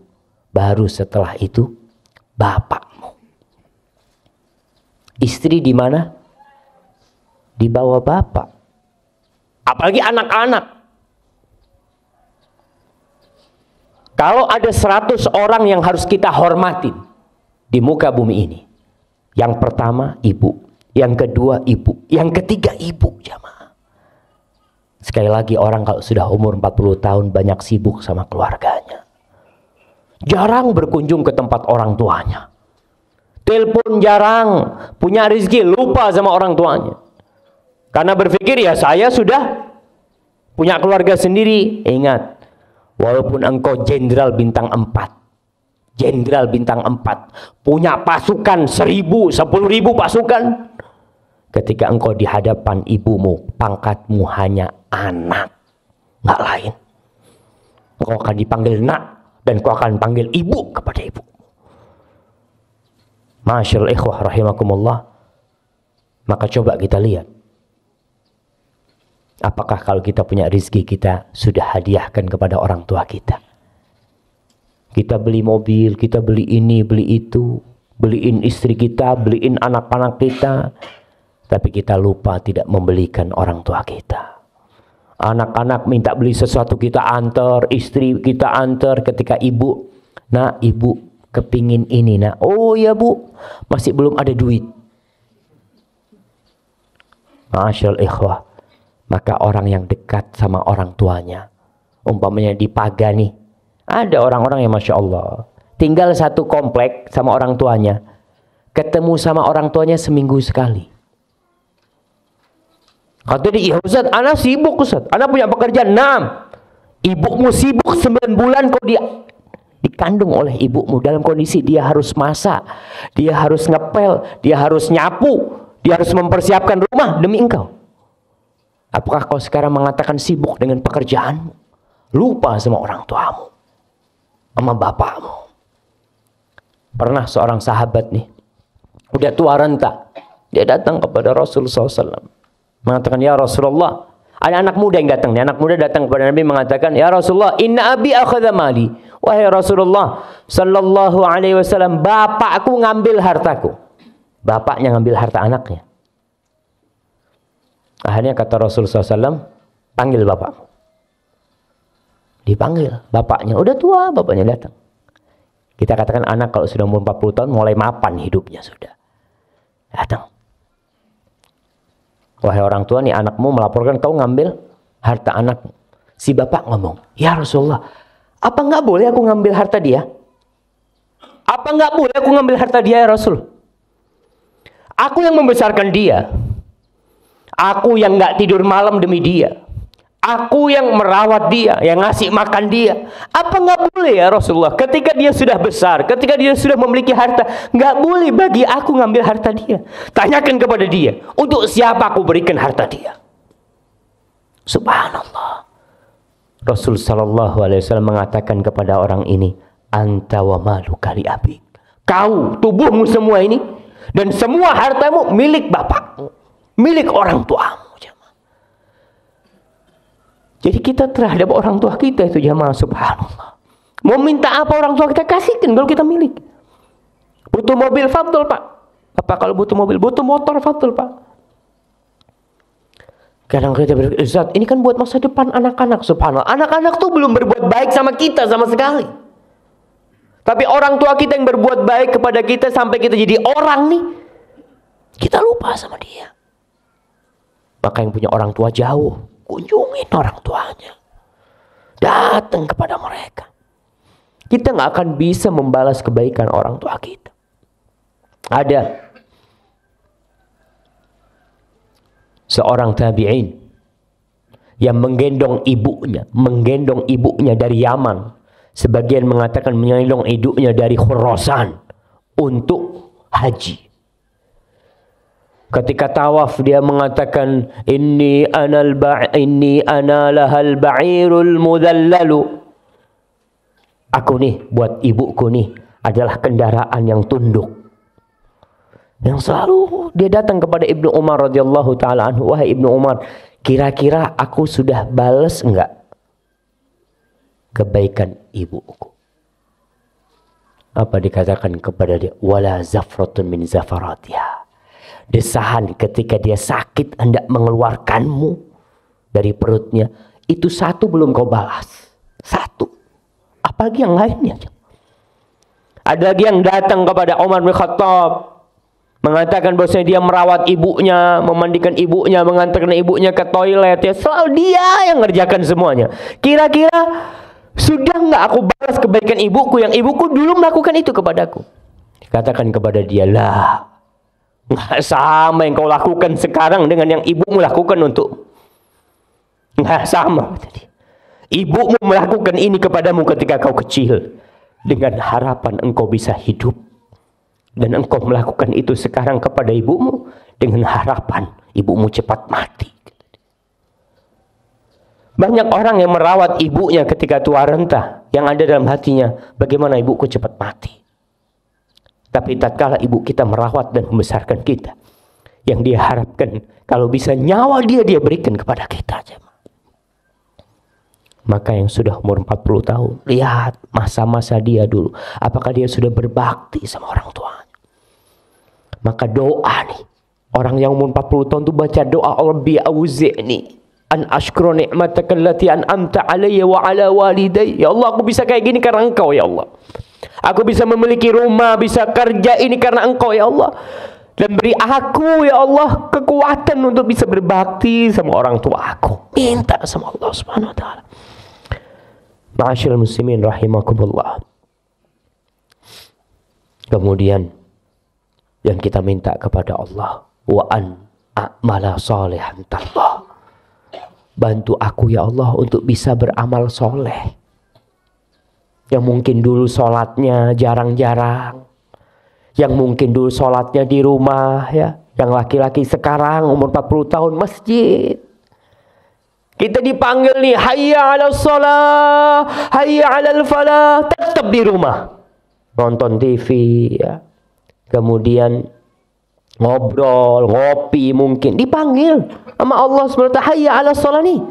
Baru setelah itu bapakmu. Istri di mana? Di bawah bapak. Apalagi anak-anak. Kalau ada 100 orang yang harus kita hormatin di muka bumi ini, yang pertama ibu, yang kedua ibu, yang ketiga ibu, jamaah. Sekali lagi, orang kalau sudah umur 40 tahun banyak sibuk sama keluarganya. Jarang berkunjung ke tempat orang tuanya. Telepon jarang, punya rezeki lupa sama orang tuanya. Karena berpikir, ya saya sudah punya keluarga sendiri. Ingat, walaupun engkau jenderal bintang 4, jenderal bintang 4, punya pasukan 1000, 10.000 pasukan, ketika engkau di hadapan ibumu, pangkatmu hanya anak, nggak lain. Engkau akan dipanggil nak, dan kau akan panggil ibu kepada ibu. Masyaallah ikhwah rahimakumullah. Maka coba kita lihat, apakah kalau kita punya rezeki, kita sudah hadiahkan kepada orang tua kita? Kita beli mobil, kita beli ini, beli itu, beliin istri kita, beliin anak-anak kita, tapi kita lupa tidak membelikan orang tua kita. Anak-anak minta beli sesuatu, kita antar, istri kita antar. Ketika ibu, nah ibu kepingin ini, nah oh ya bu, masih belum ada duit. Masyaallah ikhwah. Maka orang yang dekat sama orang tuanya, umpamanya dipagani, ada orang-orang yang Masya Allah tinggal satu komplek sama orang tuanya, ketemu sama orang tuanya seminggu sekali. Kata dia, iya Ustaz, anak sibuk Ustaz, anak punya pekerjaan. Nah, ibumu sibuk 9 bulan, kau dikandung oleh ibumu dalam kondisi dia harus masak, dia harus ngepel, dia harus nyapu, dia harus mempersiapkan rumah demi engkau. Apakah kau sekarang mengatakan sibuk dengan pekerjaanmu, lupa sama orang tuamu, sama bapakmu? Pernah seorang sahabat nih, udah tua renta, dia datang kepada Rasulullah SAW, mengatakan, ya Rasulullah, ada anak muda yang datang nih. Anak muda datang kepada Nabi mengatakan, ya Rasulullah, inna abi akhadha mali. wahai Rasulullah sallallahu alaihi wasallam, bapakku ngambil hartaku. Bapaknya ngambil harta anaknya. Akhirnya kata Rasulullah SAW, panggil bapakmu. Dipanggil bapaknya, udah tua, bapaknya datang. Kita katakan anak kalau sudah umur 40 tahun mulai mapan hidupnya sudah. Datang. Wahai orang tua, nih anakmu melaporkan kau ngambil harta anakmu. Si bapak ngomong, ya Rasulullah, apa nggak boleh aku ngambil harta dia? Apa nggak boleh aku ngambil harta dia ya Rasul? Aku yang membesarkan dia. Aku yang nggak tidur malam demi dia. Aku yang merawat dia, yang ngasih makan dia. Apa nggak boleh ya Rasulullah? Ketika dia sudah besar, ketika dia sudah memiliki harta, nggak boleh bagi aku ngambil harta dia. Tanyakan kepada dia, untuk siapa aku berikan harta dia? Subhanallah. Rasul sallallahu alaihi wasallam mengatakan kepada orang ini, anta wa maluka li abik. Kau, tubuhmu semua ini dan semua hartamu milik bapakmu, milik orang tuamu. Jadi kita terhadap orang tua kita itu jamaah, subhanallah. Mau minta apa orang tua kita kasihkan kalau kita milik. Butuh mobil, fadl Pak. Apa kalau butuh mobil? Butuh motor, fadl Pak. Kadang kita berpikir, Ustaz, ini kan buat masa depan anak-anak, subhanallah. Anak-anak tuh belum berbuat baik sama kita sama sekali. Tapi orang tua kita yang berbuat baik kepada kita sampai kita jadi orang nih, kita lupa sama dia. Maka yang punya orang tua jauh, kunjungin orang tuanya. Datang kepada mereka. Kita nggak akan bisa membalas kebaikan orang tua kita. Ada seorang tabi'in yang menggendong ibunya dari Yaman. Sebagian mengatakan menggendong ibunya dari Khurasan untuk haji. Ketika tawaf dia mengatakan, inni ana lahal ba'irul mudhallalu. Aku nih buat ibuku nih adalah kendaraan yang tunduk. Yang selalu dia datang kepada Ibnu Umar radhiyallahu taala anhu, wahai Ibnu Umar, kira-kira aku sudah balas enggak kebaikan ibuku? Apa dikatakan kepada dia? Wala zafratun min zafaratiha. Desahan ketika dia sakit hendak mengeluarkanmu dari perutnya, itu satu belum kau balas. Satu. Apalagi yang lainnya. Ada lagi yang datang kepada Umar bin Khattab mengatakan bahwasanya dia merawat ibunya, memandikan ibunya, mengantarkan ibunya ke toilet, ya selalu dia yang ngerjakan semuanya. Kira-kira sudah nggak aku balas kebaikan ibuku yang ibuku dulu melakukan itu kepadaku? Dikatakan kepada dia, lah, nggak sama yang kau lakukan sekarang dengan yang ibumu lakukan untuk. Nggak sama. Ibumu melakukan ini kepadamu ketika kau kecil dengan harapan engkau bisa hidup. Dan engkau melakukan itu sekarang kepada ibumu dengan harapan ibumu cepat mati. Banyak orang yang merawat ibunya ketika tua renta, yang ada dalam hatinya, bagaimana ibuku cepat mati. Tapi tatkala ibu kita merawat dan membesarkan kita, yang dia harapkan kalau bisa nyawa dia berikan kepada kita aja. Maka yang sudah umur 40 tahun, lihat masa-masa dia dulu, apakah dia sudah berbakti sama orang tuanya. Maka doa nih, orang yang umur 40 tahun itu baca doa, Rabbi auzi'ni an ashkura ni'mataka allati an'amta alayya wa ala walidayya. Ya Allah, aku bisa kayak gini karena engkau ya Allah. Aku bisa memiliki rumah, bisa kerja ini karena engkau ya Allah. Dan beri aku ya Allah kekuatan untuk bisa berbakti sama orang tua aku. Minta sama Allah Subhanahu wa taala. Ma'asyiral muslimin rahimakumullah. Kemudian yang kita minta kepada Allah, wa an a'mala salihan tallah. Bantu aku ya Allah untuk bisa beramal soleh. Yang mungkin dulu sholatnya jarang-jarang, yang mungkin dulu sholatnya di rumah ya, yang laki-laki sekarang umur 40 tahun masjid. Kita dipanggil nih, hayya 'alas shalah, hayya 'alal falah, tetap di rumah nonton TV ya. Kemudian ngobrol, ngopi mungkin. Dipanggil sama Allah SWT, hayya 'alas shalah nih.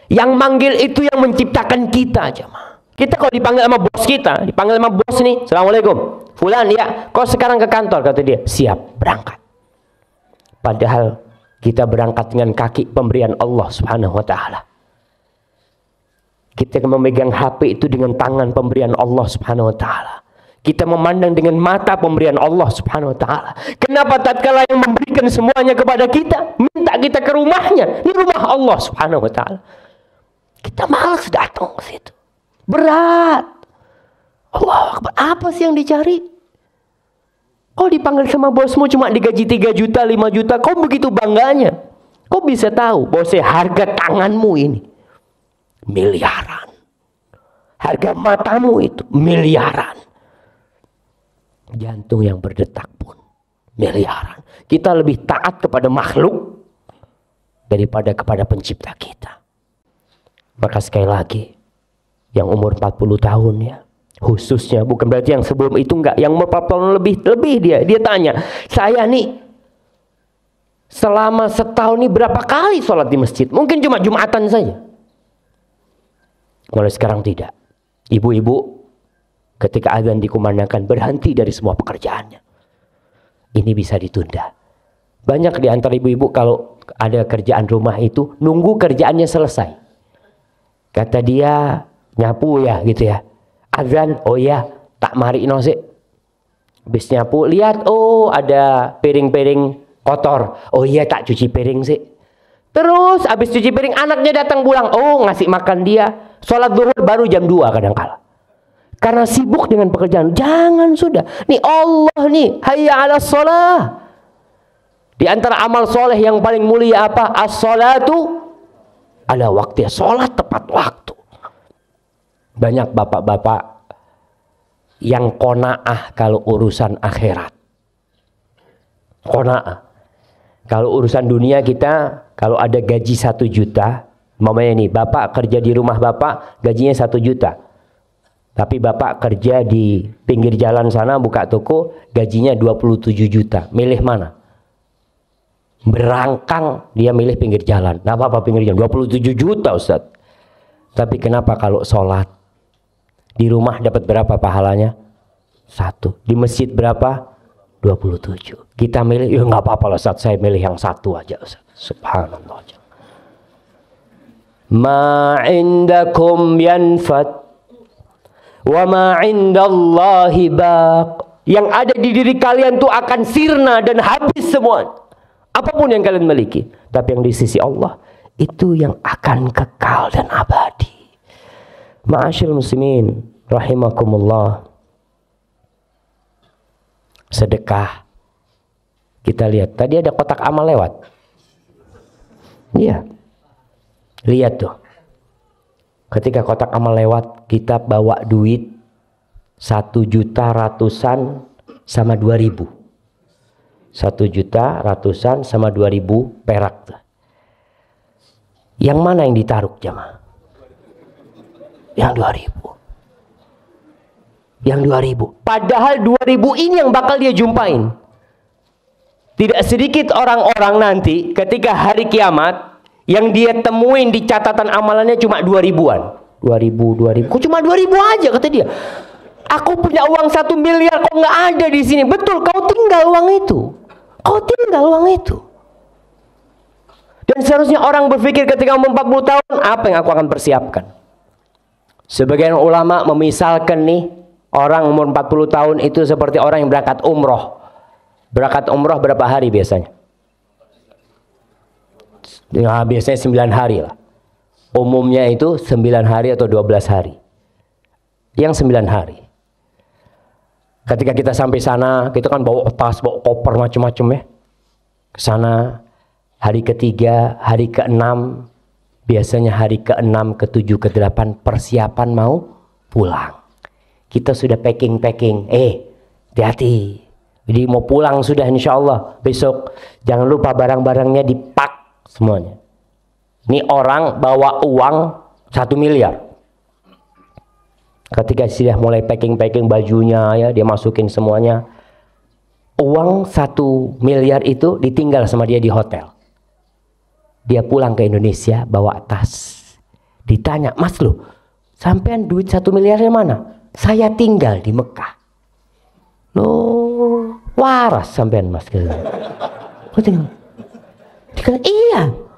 Yang manggil itu yang menciptakan kita, jemaah. Kita kalau dipanggil sama bos kita, dipanggil sama bos nih, Assalamualaikum, Fulan ya, kau sekarang ke kantor, kata dia, siap, berangkat. Padahal kita berangkat dengan kaki pemberian Allah Subhanahu wa ta'ala. Kita memegang HP itu dengan tangan pemberian Allah Subhanahu wa ta'ala. Kita memandang dengan mata pemberian Allah Subhanahu wa ta'ala. Kenapa tatkala yang memberikan semuanya kepada kita, minta kita ke rumahnya, ini rumah Allah Subhanahu wa ta'ala, kita malas datang ke situ. Berat. Allah Akbar. Apa sih yang dicari? Kau dipanggil sama bosmu cuma digaji 3 juta, 5 juta. Kau begitu bangganya. Kau bisa tahu bahwa harga tanganmu ini miliaran. Harga matamu itu miliaran. Jantung yang berdetak pun miliaran. Kita lebih taat kepada makhluk daripada kepada pencipta kita. Maka sekali lagi, yang umur 40 tahun ya, khususnya, bukan berarti yang sebelum itu enggak, yang umur 40 tahun lebih dia tanya, saya nih selama setahun ini berapa kali sholat di masjid? Mungkin cuma Jumatan saja. Mulai sekarang tidak. Ibu-ibu ketika azan dikumandangkan berhenti dari semua pekerjaannya. Ini bisa ditunda. Banyak di antara ibu-ibu kalau ada kerjaan rumah itu nunggu kerjaannya selesai. Kata dia, nyapu ya gitu ya, azan, oh ya tak mari no sih. Habis nyapu, lihat, oh ada piring-piring kotor, oh iya tak cuci piring sih. Terus habis cuci piring anaknya datang pulang, oh ngasih makan dia. Sholat zuhur baru jam 2 kadang-kala, karena sibuk dengan pekerjaan. Jangan, sudah nih Allah nih, hayya ala sholah. Di antara amal soleh yang paling mulia apa? As-sholatu ala waktu, sholat tepat waktu. Banyak bapak-bapak yang qanaah kalau urusan akhirat. Qanaah. Kalau urusan dunia kita, kalau ada gaji 1 juta, mamanya nih, bapak kerja di rumah bapak, gajinya 1 juta. Tapi bapak kerja di pinggir jalan sana, buka toko, gajinya 27 juta. Milih mana? Berangkang, dia milih pinggir jalan. Nah, apa pinggir jalan? 27 juta Ustaz. Tapi kenapa kalau sholat? Di rumah dapat berapa pahalanya? 1. Di masjid berapa? 27. Kita milih, ya nggak apa-apa lah Ustaz, saya milih yang 1 aja Ustaz. Subhanallah. Ma indakum yanfad wa ma indallahi baq. Yang ada di diri kalian tuh akan sirna dan habis semua. Apapun yang kalian miliki. Tapi yang di sisi Allah, itu yang akan kekal dan abadi. Ma'asyil muslimin rahimakumullah. Sedekah. Kita lihat, tadi ada kotak amal lewat. Iya. Lihat tuh. Ketika kotak amal lewat, kita bawa duit 1 juta ratusan sama 2.000. 1 juta ratusan sama 2.000 perak tuh. Yang mana yang ditaruh jamaah? Yang 2.000. Yang 2.000. Padahal 2.000 ini yang bakal dia jumpain. Tidak sedikit orang-orang nanti ketika hari kiamat yang dia temuin di catatan amalannya cuma 2.000-an. 2.000. Kok cuma 2.000 aja kata dia? Aku punya uang 1 miliar kok nggak ada di sini. Betul, kau tinggal uang itu. Kau tinggal uang itu. Dan seharusnya orang berpikir ketika umur 40 tahun, apa yang aku akan persiapkan? Sebagian ulama memisalkan nih, orang umur 40 tahun itu seperti orang yang berangkat umroh. Berangkat umroh berapa hari biasanya? Ya, biasanya 9 hari lah. Umumnya itu 9 hari atau 12 hari. Yang 9 hari. Ketika kita sampai sana, kita kan bawa tas, bawa koper macam-macam ya. Ke sana, hari ketiga, hari ke-6, biasanya hari ke-6, ke-7, ke-8 persiapan mau pulang. Kita sudah packing. Hati-hati. Jadi mau pulang sudah insya Allah. Besok jangan lupa barang-barangnya dipak semuanya. Ini orang bawa uang 1 miliar. Ketika sudah mulai packing bajunya ya, dia masukin semuanya. Uang 1 miliar itu ditinggal sama dia di hotel. Dia pulang ke Indonesia bawa tas. Ditanya, "Mas loh, Sampean duit 1 miliarnya mana? Saya tinggal di Mekah. Loh, waras sampean mas. Iya.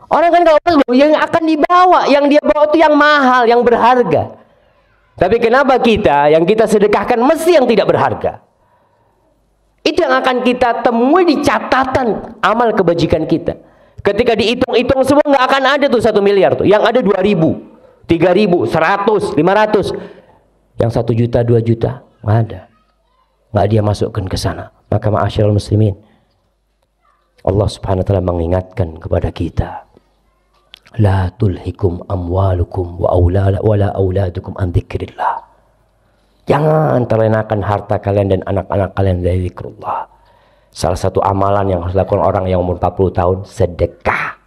Orang kan kalau yang akan dibawa, yang dia bawa itu yang mahal, yang berharga. Tapi kenapa kita, yang kita sedekahkan mesti yang tidak berharga? Itu yang akan kita temui di catatan amal kebajikan kita. Ketika dihitung-hitung semua nggak akan ada tuh 1 miliar tuh. Yang ada 2.000, 3.000, 100, 500. Yang 1 juta, 2 juta nggak ada. Nggak dia masukkan ke sana. Maka ma'asyiral muslimin, Allah subhanahu wa ta'ala mengingatkan kepada kita, la tulhikum amwalukum wala auladukum an dzikrillah. Jangan terlenakan harta kalian dan anak-anak kalian dari zikrullah. Salah satu amalan yang harus dilakukan orang yang umur 40 tahun, sedekah.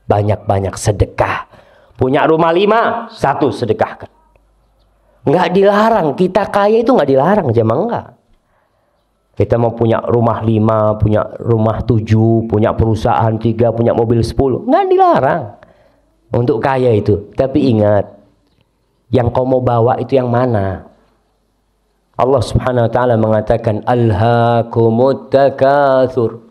Banyak-banyak sedekah. Punya rumah 5, 1 sedekahkan. Nggak dilarang, kita kaya itu nggak dilarang, jemaah enggak. Kita mau punya rumah 5, punya rumah 7, punya perusahaan 3, punya mobil 10, nggak dilarang untuk kaya itu. Tapi ingat, yang kau mau bawa itu yang mana? Allah subhanahu wa ta'ala mengatakan, alhaakumut takatsur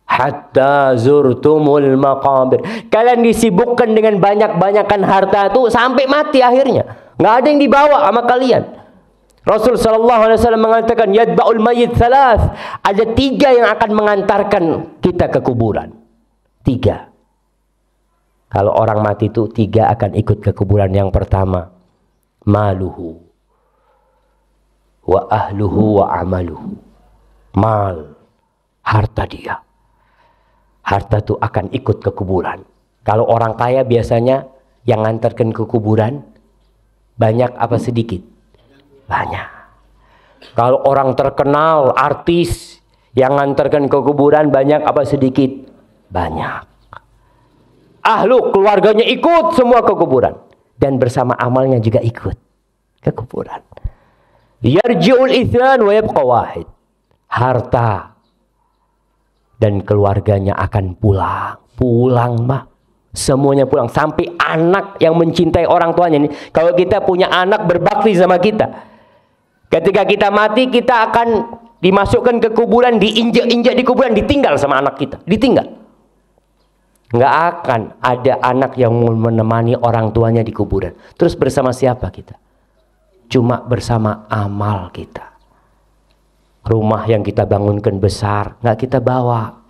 hatta zurtumul maqabir. Kalian disibukkan dengan banyak-banyakan harta itu sampai mati akhirnya. Nggak ada yang dibawa sama kalian. Rasul sallallahu alaihi wasallam mengatakan, yadba'ul mayyit thalath. Ada 3 yang akan mengantarkan kita ke kuburan. 3. Kalau orang mati itu 3 akan ikut ke kuburan. Yang pertama, maluhu wa ahluhu wa amaluhu. Mal, harta dia. Harta itu akan ikut ke kuburan. Kalau orang kaya biasanya yang ngantarkan ke kuburan banyak apa sedikit? Banyak. Kalau orang terkenal, artis yang ngantarkan ke kuburan banyak apa sedikit? Banyak. Ahlu, keluarganya ikut semua ke kuburan. Dan bersama amalnya juga ikut ke kuburan. Yarji'ul ithnan wa yabqa wahid. Harta dan keluarganya akan pulang. Pulang, Mbak. Semuanya pulang. Sampai anak yang mencintai orang tuanya ini. Kalau kita punya anak berbakti sama kita, ketika kita mati, kita akan dimasukkan ke kuburan, diinjak-injak di kuburan, ditinggal sama anak kita. Ditinggal. Nggak akan ada anak yang menemani orang tuanya di kuburan. Terus bersama siapa kita? Cuma bersama amal kita. Rumah yang kita bangunkan besar, nggak kita bawa.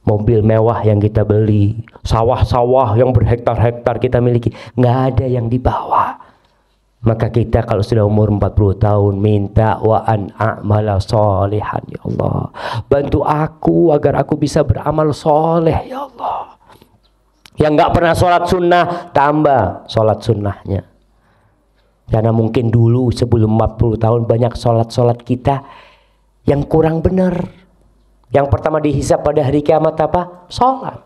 Mobil mewah yang kita beli, sawah-sawah yang berhektar-hektar kita miliki, nggak ada yang dibawa. Maka kita kalau sudah umur 40 tahun minta wa an a'mala sholihan, ya Allah, bantu aku agar aku bisa beramal soleh, ya Allah. Yang nggak pernah sholat sunnah, tambah sholat sunnahnya. Karena mungkin dulu sebelum 40 tahun banyak sholat-sholat kita yang kurang benar. Yang pertama dihisab pada hari kiamat apa? Sholat.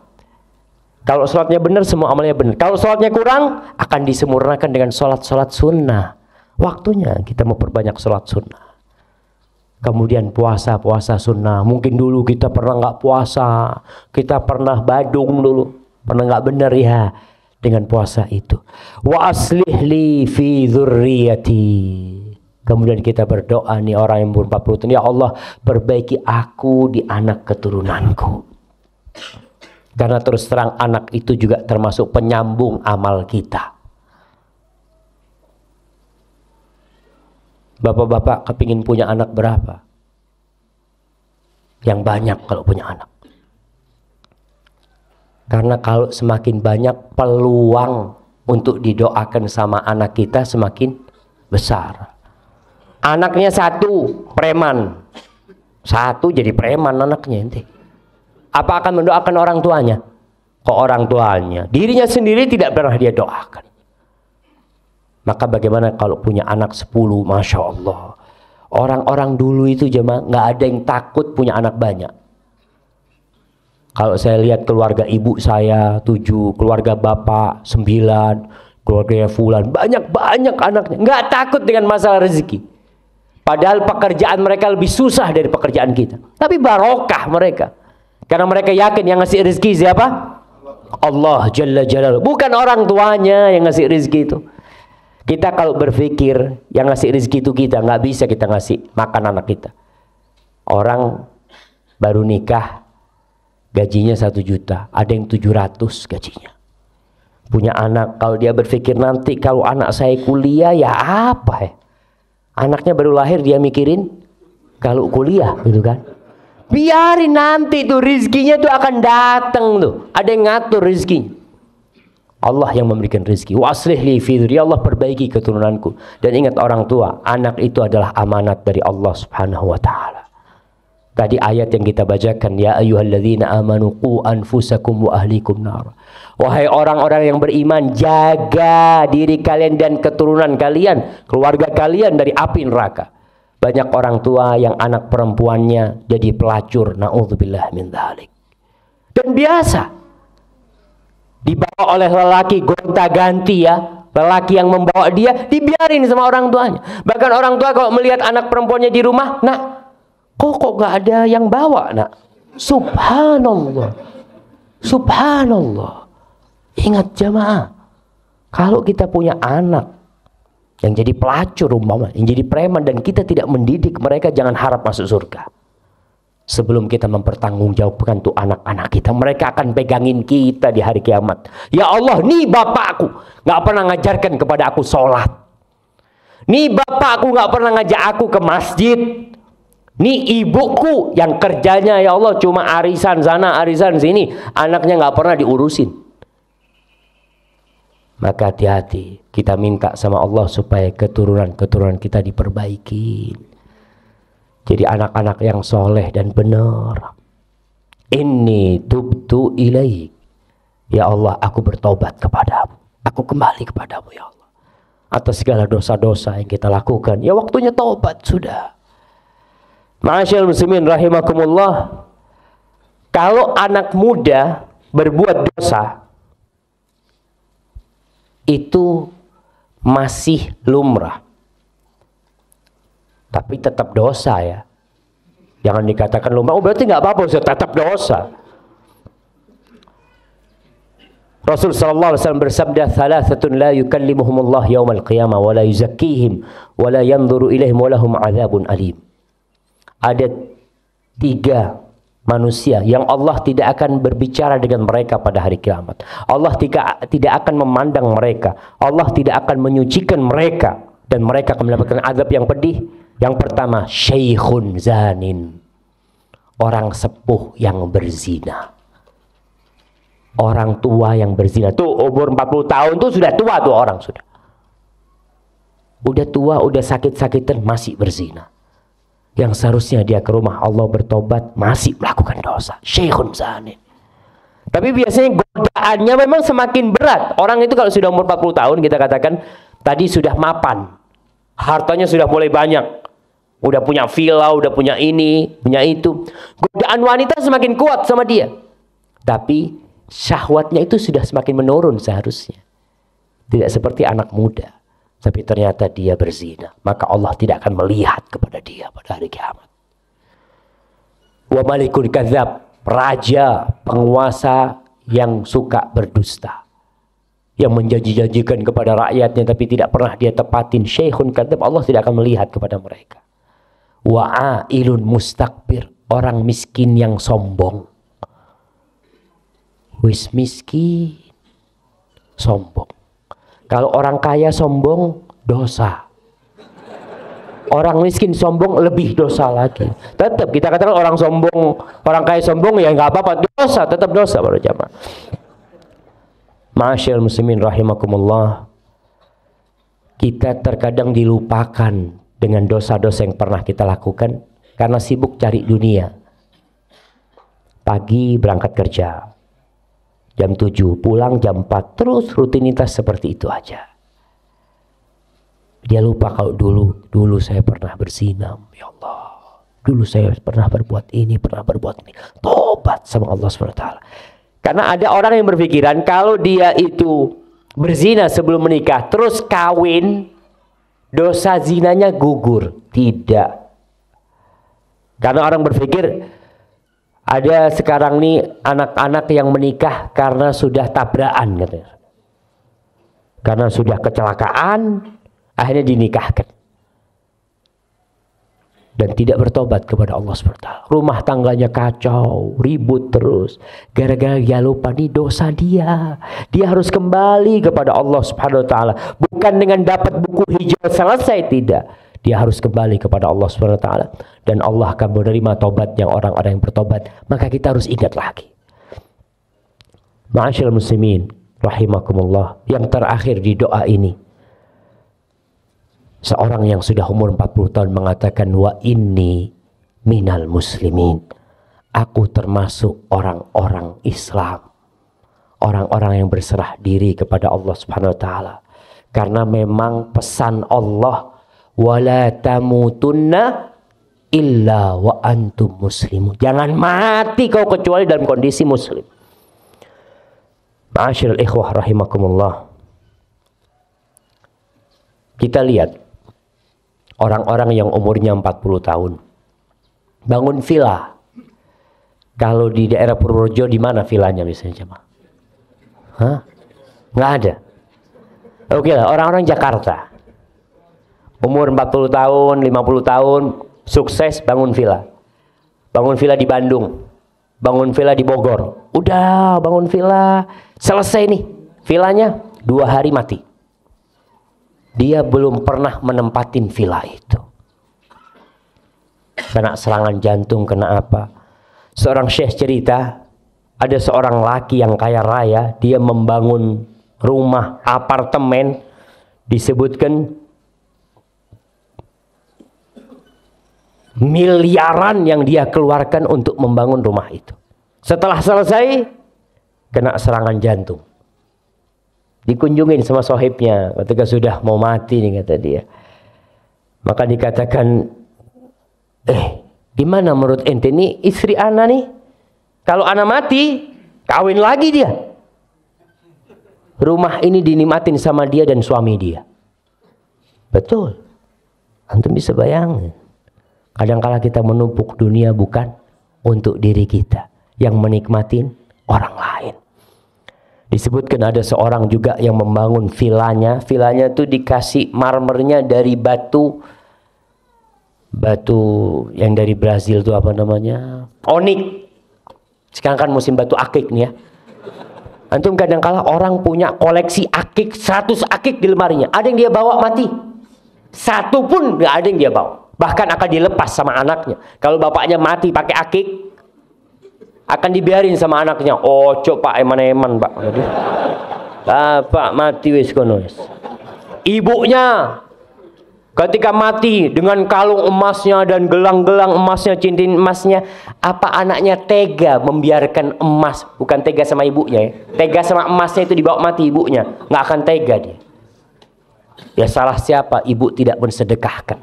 Kalau sholatnya benar, semua amalnya benar. Kalau sholatnya kurang, akan disempurnakan dengan sholat-sholat sunnah. Waktunya kita mau perbanyak sholat sunnah. Kemudian puasa-puasa sunnah. Mungkin dulu kita pernah nggak puasa, kita pernah badung dulu, pernah nggak benar ya dengan puasa itu. Wa aslih li fi dzurriyyati. Kemudian kita berdoa nih orang yang umur 40 tahun, ya Allah perbaiki aku di anak keturunanku. Karena terus terang anak itu juga termasuk penyambung amal kita. Bapak-bapak kepingin punya anak berapa? Yang banyak kalau punya anak. Karena kalau semakin banyak peluang untuk didoakan sama anak kita semakin besar. Anaknya 1 preman, 1 jadi preman anaknya nanti. Apa akan mendoakan orang tuanya? Kok orang tuanya? Dirinya sendiri tidak pernah dia doakan. Maka bagaimana kalau punya anak 10? Masya Allah. Orang-orang dulu itu jemaah nggak ada yang takut punya anak banyak. Kalau saya lihat keluarga ibu saya 7, keluarga bapak 9, keluarga fulan banyak-banyak anaknya. Nggak takut dengan masalah rezeki. Padahal pekerjaan mereka lebih susah dari pekerjaan kita. Tapi barokah mereka. Karena mereka yakin yang ngasih rezeki siapa? Allah Jalla Jalaluhu. Bukan orang tuanya yang ngasih rezeki itu. Kita kalau berpikir yang ngasih rezeki itu kita, nggak bisa kita ngasih makan anak kita. Orang baru nikah gajinya 1 juta, ada yang 700 gajinya. Punya anak, kalau dia berpikir nanti kalau anak saya kuliah ya apa ya? Anaknya baru lahir dia mikirin kalau kuliah gitu kan. Biarin nanti tuh rezekinya tuh akan datang tuh. Ada yang ngatur rezekinya. Allah yang memberikan rezeki. Wa aslih li fi dzurriyyati, Allah perbaiki keturunanku. Dan ingat orang tua, anak itu adalah amanat dari Allah Subhanahu wa taala. Tadi ayat yang kita bacakan, ya ayyuhalladzina amanu qu anfusakum wa ahlikum nar. Wahai orang-orang yang beriman, jaga diri kalian dan keturunan kalian, keluarga kalian dari api neraka. Banyak orang tua yang anak perempuannya jadi pelacur, naudzubillah min dzalik. Dan biasa dibawa oleh lelaki gonta-ganti ya, lelaki yang membawa dia dibiarin sama orang tuanya. Bahkan orang tua kalau melihat anak perempuannya di rumah, nak, kok gak ada yang bawa, nak? Subhanallah, subhanallah. Ingat jamaah, kalau kita punya anak yang jadi pelacur umpama, yang jadi preman, dan kita tidak mendidik mereka, jangan harap masuk surga. Sebelum kita mempertanggungjawabkan tuh anak-anak kita, mereka akan pegangin kita di hari kiamat. Ya Allah, nih bapakku nggak pernah ngajarkan kepada aku sholat. Nih bapakku nggak pernah ngajak aku ke masjid. Nih ibuku yang kerjanya ya Allah cuma arisan sana arisan sini, anaknya nggak pernah diurusin. Maka hati-hati, kita minta sama Allah supaya keturunan-keturunan kita diperbaiki. Jadi anak-anak yang soleh dan benar. Inni tubtu ilaik. Ya Allah, aku bertobat kepadamu. Aku kembali kepadamu ya Allah. Atas segala dosa-dosa yang kita lakukan. Ya waktunya tobat sudah. Ma'asyiral muslimin rahimakumullah. Kalau anak muda berbuat dosa, itu masih lumrah. Tapi tetap dosa ya. Jangan dikatakan lumrah, oh berarti nggak apa-apa, tetap dosa. Rasul sallallahu alaihi wasallam bersabda, "Thalathatun la yukallimuhumullah yaumal qiyamah wa la yuzakkihim wa la yanzuru ilaihim wa lahum adzabun alim." Ada 3 manusia yang Allah tidak akan berbicara dengan mereka pada hari kiamat. Allah tidak akan memandang mereka. Allah tidak akan menyucikan mereka, dan mereka akan mendapatkan azab yang pedih. Yang pertama, syaikhun zanin, orang sepuh yang berzina. Orang tua yang berzina. Tuh umur 40 tahun tuh sudah tua tuh orang sudah. Udah tua, udah sakit-sakitan masih berzina. Yang seharusnya dia ke rumah Allah bertobat masih melakukan dosa. Syaikhun zanin. Tapi biasanya godaannya memang semakin berat. Orang itu kalau sudah umur 40 tahun kita katakan tadi sudah mapan. Hartanya sudah mulai banyak. Udah punya villa, udah punya ini, punya itu. Godaan wanita semakin kuat sama dia. Tapi syahwatnya itu sudah semakin menurun seharusnya. Tidak seperti anak muda. Tapi ternyata dia berzina. Maka Allah tidak akan melihat kepada dia pada hari kiamat. Wa malikul kadzab, raja, penguasa yang suka berdusta. Yang menjanji-janjikan kepada rakyatnya tapi tidak pernah dia tepatin. Syekhun kadzab, Allah tidak akan melihat kepada mereka. Wa'ailun mustakbir, orang miskin yang sombong. Wis miskin, sombong. Kalau orang kaya sombong, dosa. Orang miskin sombong lebih dosa lagi. Tetap kita katakan orang sombong, orang kaya sombong ya nggak apa-apa, dosa, tetap dosa para jamaah. Ma'asyiral muslimin rahimakumullah. Kita terkadang dilupakan dengan dosa-dosa yang pernah kita lakukan karena sibuk cari dunia. Pagi berangkat kerja, jam 7 pulang jam 4, terus rutinitas seperti itu aja. Dia lupa kalau dulu saya pernah berzina, ya Allah. Dulu saya pernah berbuat ini, pernah berbuat ini. Tobat sama Allah SWT. Karena ada orang yang berpikiran kalau dia itu berzina sebelum menikah, terus kawin, dosa zinanya gugur. Tidak. Karena orang berpikir ada sekarang nih anak-anak yang menikah karena sudah tabrakan katanya. Karena sudah kecelakaan, Akhirnya dinikahkan. Dan tidak bertobat kepada Allah SWT. Rumah tangganya kacau, ribut terus. Gara-gara dia lupa, ini dosa dia. Dia harus kembali kepada Allah SWT. Bukan dengan dapat buku hijau selesai, tidak. Dia harus kembali kepada Allah SWT. Dan Allah akan menerima tobatnya orang-orang yang bertobat. Maka kita harus ingat lagi. Ma'asyiral muslimin, rahimakumullah. Yang terakhir di doa ini. Seorang yang sudah umur 40 tahun mengatakan, wa inni minal muslimin. Aku termasuk orang-orang Islam. Orang-orang yang berserah diri kepada Allah Subhanahu wa taala. Karena memang pesan Allah, wala tamutunna illa wa antum muslimun. Jangan mati kau kecuali dalam kondisi muslim. Ma'asyiral ikhwah rahimakumullah. Kita lihat orang-orang yang umurnya 40 tahun bangun villa. Kalau di daerah Purworejo di mana villanya misalnya, Jemaah? Hah? Nggak ada. Oke lah, orang-orang Jakarta umur 40 tahun, 50 tahun sukses bangun villa. Bangun villa di Bandung, bangun villa di Bogor. Udah bangun villa, selesai nih villanya, 2 hari mati. Dia belum pernah menempatin villa itu. Kena serangan jantung, kena apa. Seorang syekh cerita, ada seorang laki yang kaya raya, dia membangun rumah, apartemen, disebutkan miliaran yang dia keluarkan untuk membangun rumah itu. Setelah selesai, kena serangan jantung. Dikunjungin sama sohibnya ketika sudah mau mati nih, kata dia. Maka dikatakan, gimana menurut ente nih istri ana nih? Kalau ana mati, kawin lagi dia. Rumah ini dinikmatin sama dia dan suami dia. Betul. Antum bisa bayangin. Kadang-kala kita menumpuk dunia bukan untuk diri kita, yang menikmatin orang lain. Disebutkan ada seorang juga yang membangun villanya. Villanya itu dikasih marmernya dari batu yang dari Brazil itu apa namanya? Onik. Sekarang kan musim batu akik nih ya. Antum kadang-kala orang punya koleksi akik, 100 akik di lemarinya. Ada yang dia bawa mati. Satu pun nggak ada yang dia bawa. Bahkan akan dilepas sama anaknya. Kalau bapaknya mati pakai akik, akan dibiarin sama anaknya. Oh, cok pak eman-eman pak. Bapak mati wis kono wis. Ibunya ketika mati dengan kalung emasnya dan gelang-gelang emasnya, cincin emasnya, apa anaknya tega membiarkan emas? Bukan tega sama ibunya ya. Tega sama emasnya itu dibawa mati ibunya. Nggak akan tega dia. Ya salah siapa? Ibu tidak mensedekahkan.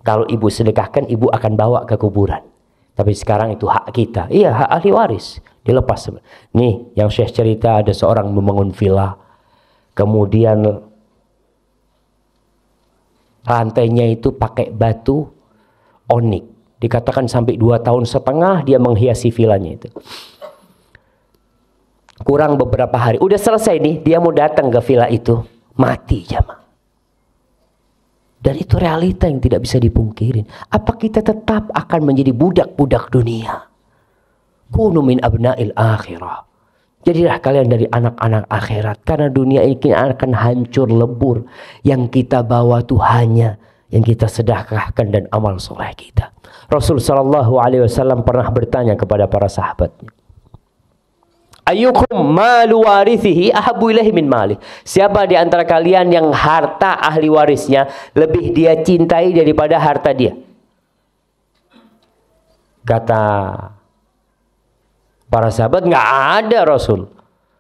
Kalau ibu sedekahkan, ibu akan bawa ke kuburan. Tapi sekarang itu hak kita. Iya, hak ahli waris. Dilepas. Nih, yang Syekh cerita ada seorang membangun villa. Kemudian lantainya itu pakai batu onik. Dikatakan sampai 2,5 tahun dia menghiasi villanya itu. Kurang beberapa hari. Udah selesai nih, dia mau datang ke villa itu. Mati jamaah. Dan itu realita yang tidak bisa dipungkirin. Apa kita tetap akan menjadi budak-budak dunia? Kunu min abna'il akhirah. Jadilah kalian dari anak-anak akhirat. Karena dunia ini akan hancur lebur. Yang kita bawa tuh hanya yang kita sedekahkan dan amal soleh kita. Rasul SAW pernah bertanya kepada para sahabatnya. Ayyukum malu warithihi ahabbu ilaihi min mali. Siapa di antara kalian yang harta ahli warisnya lebih dia cintai daripada harta dia? Kata para sahabat, nggak ada Rasul.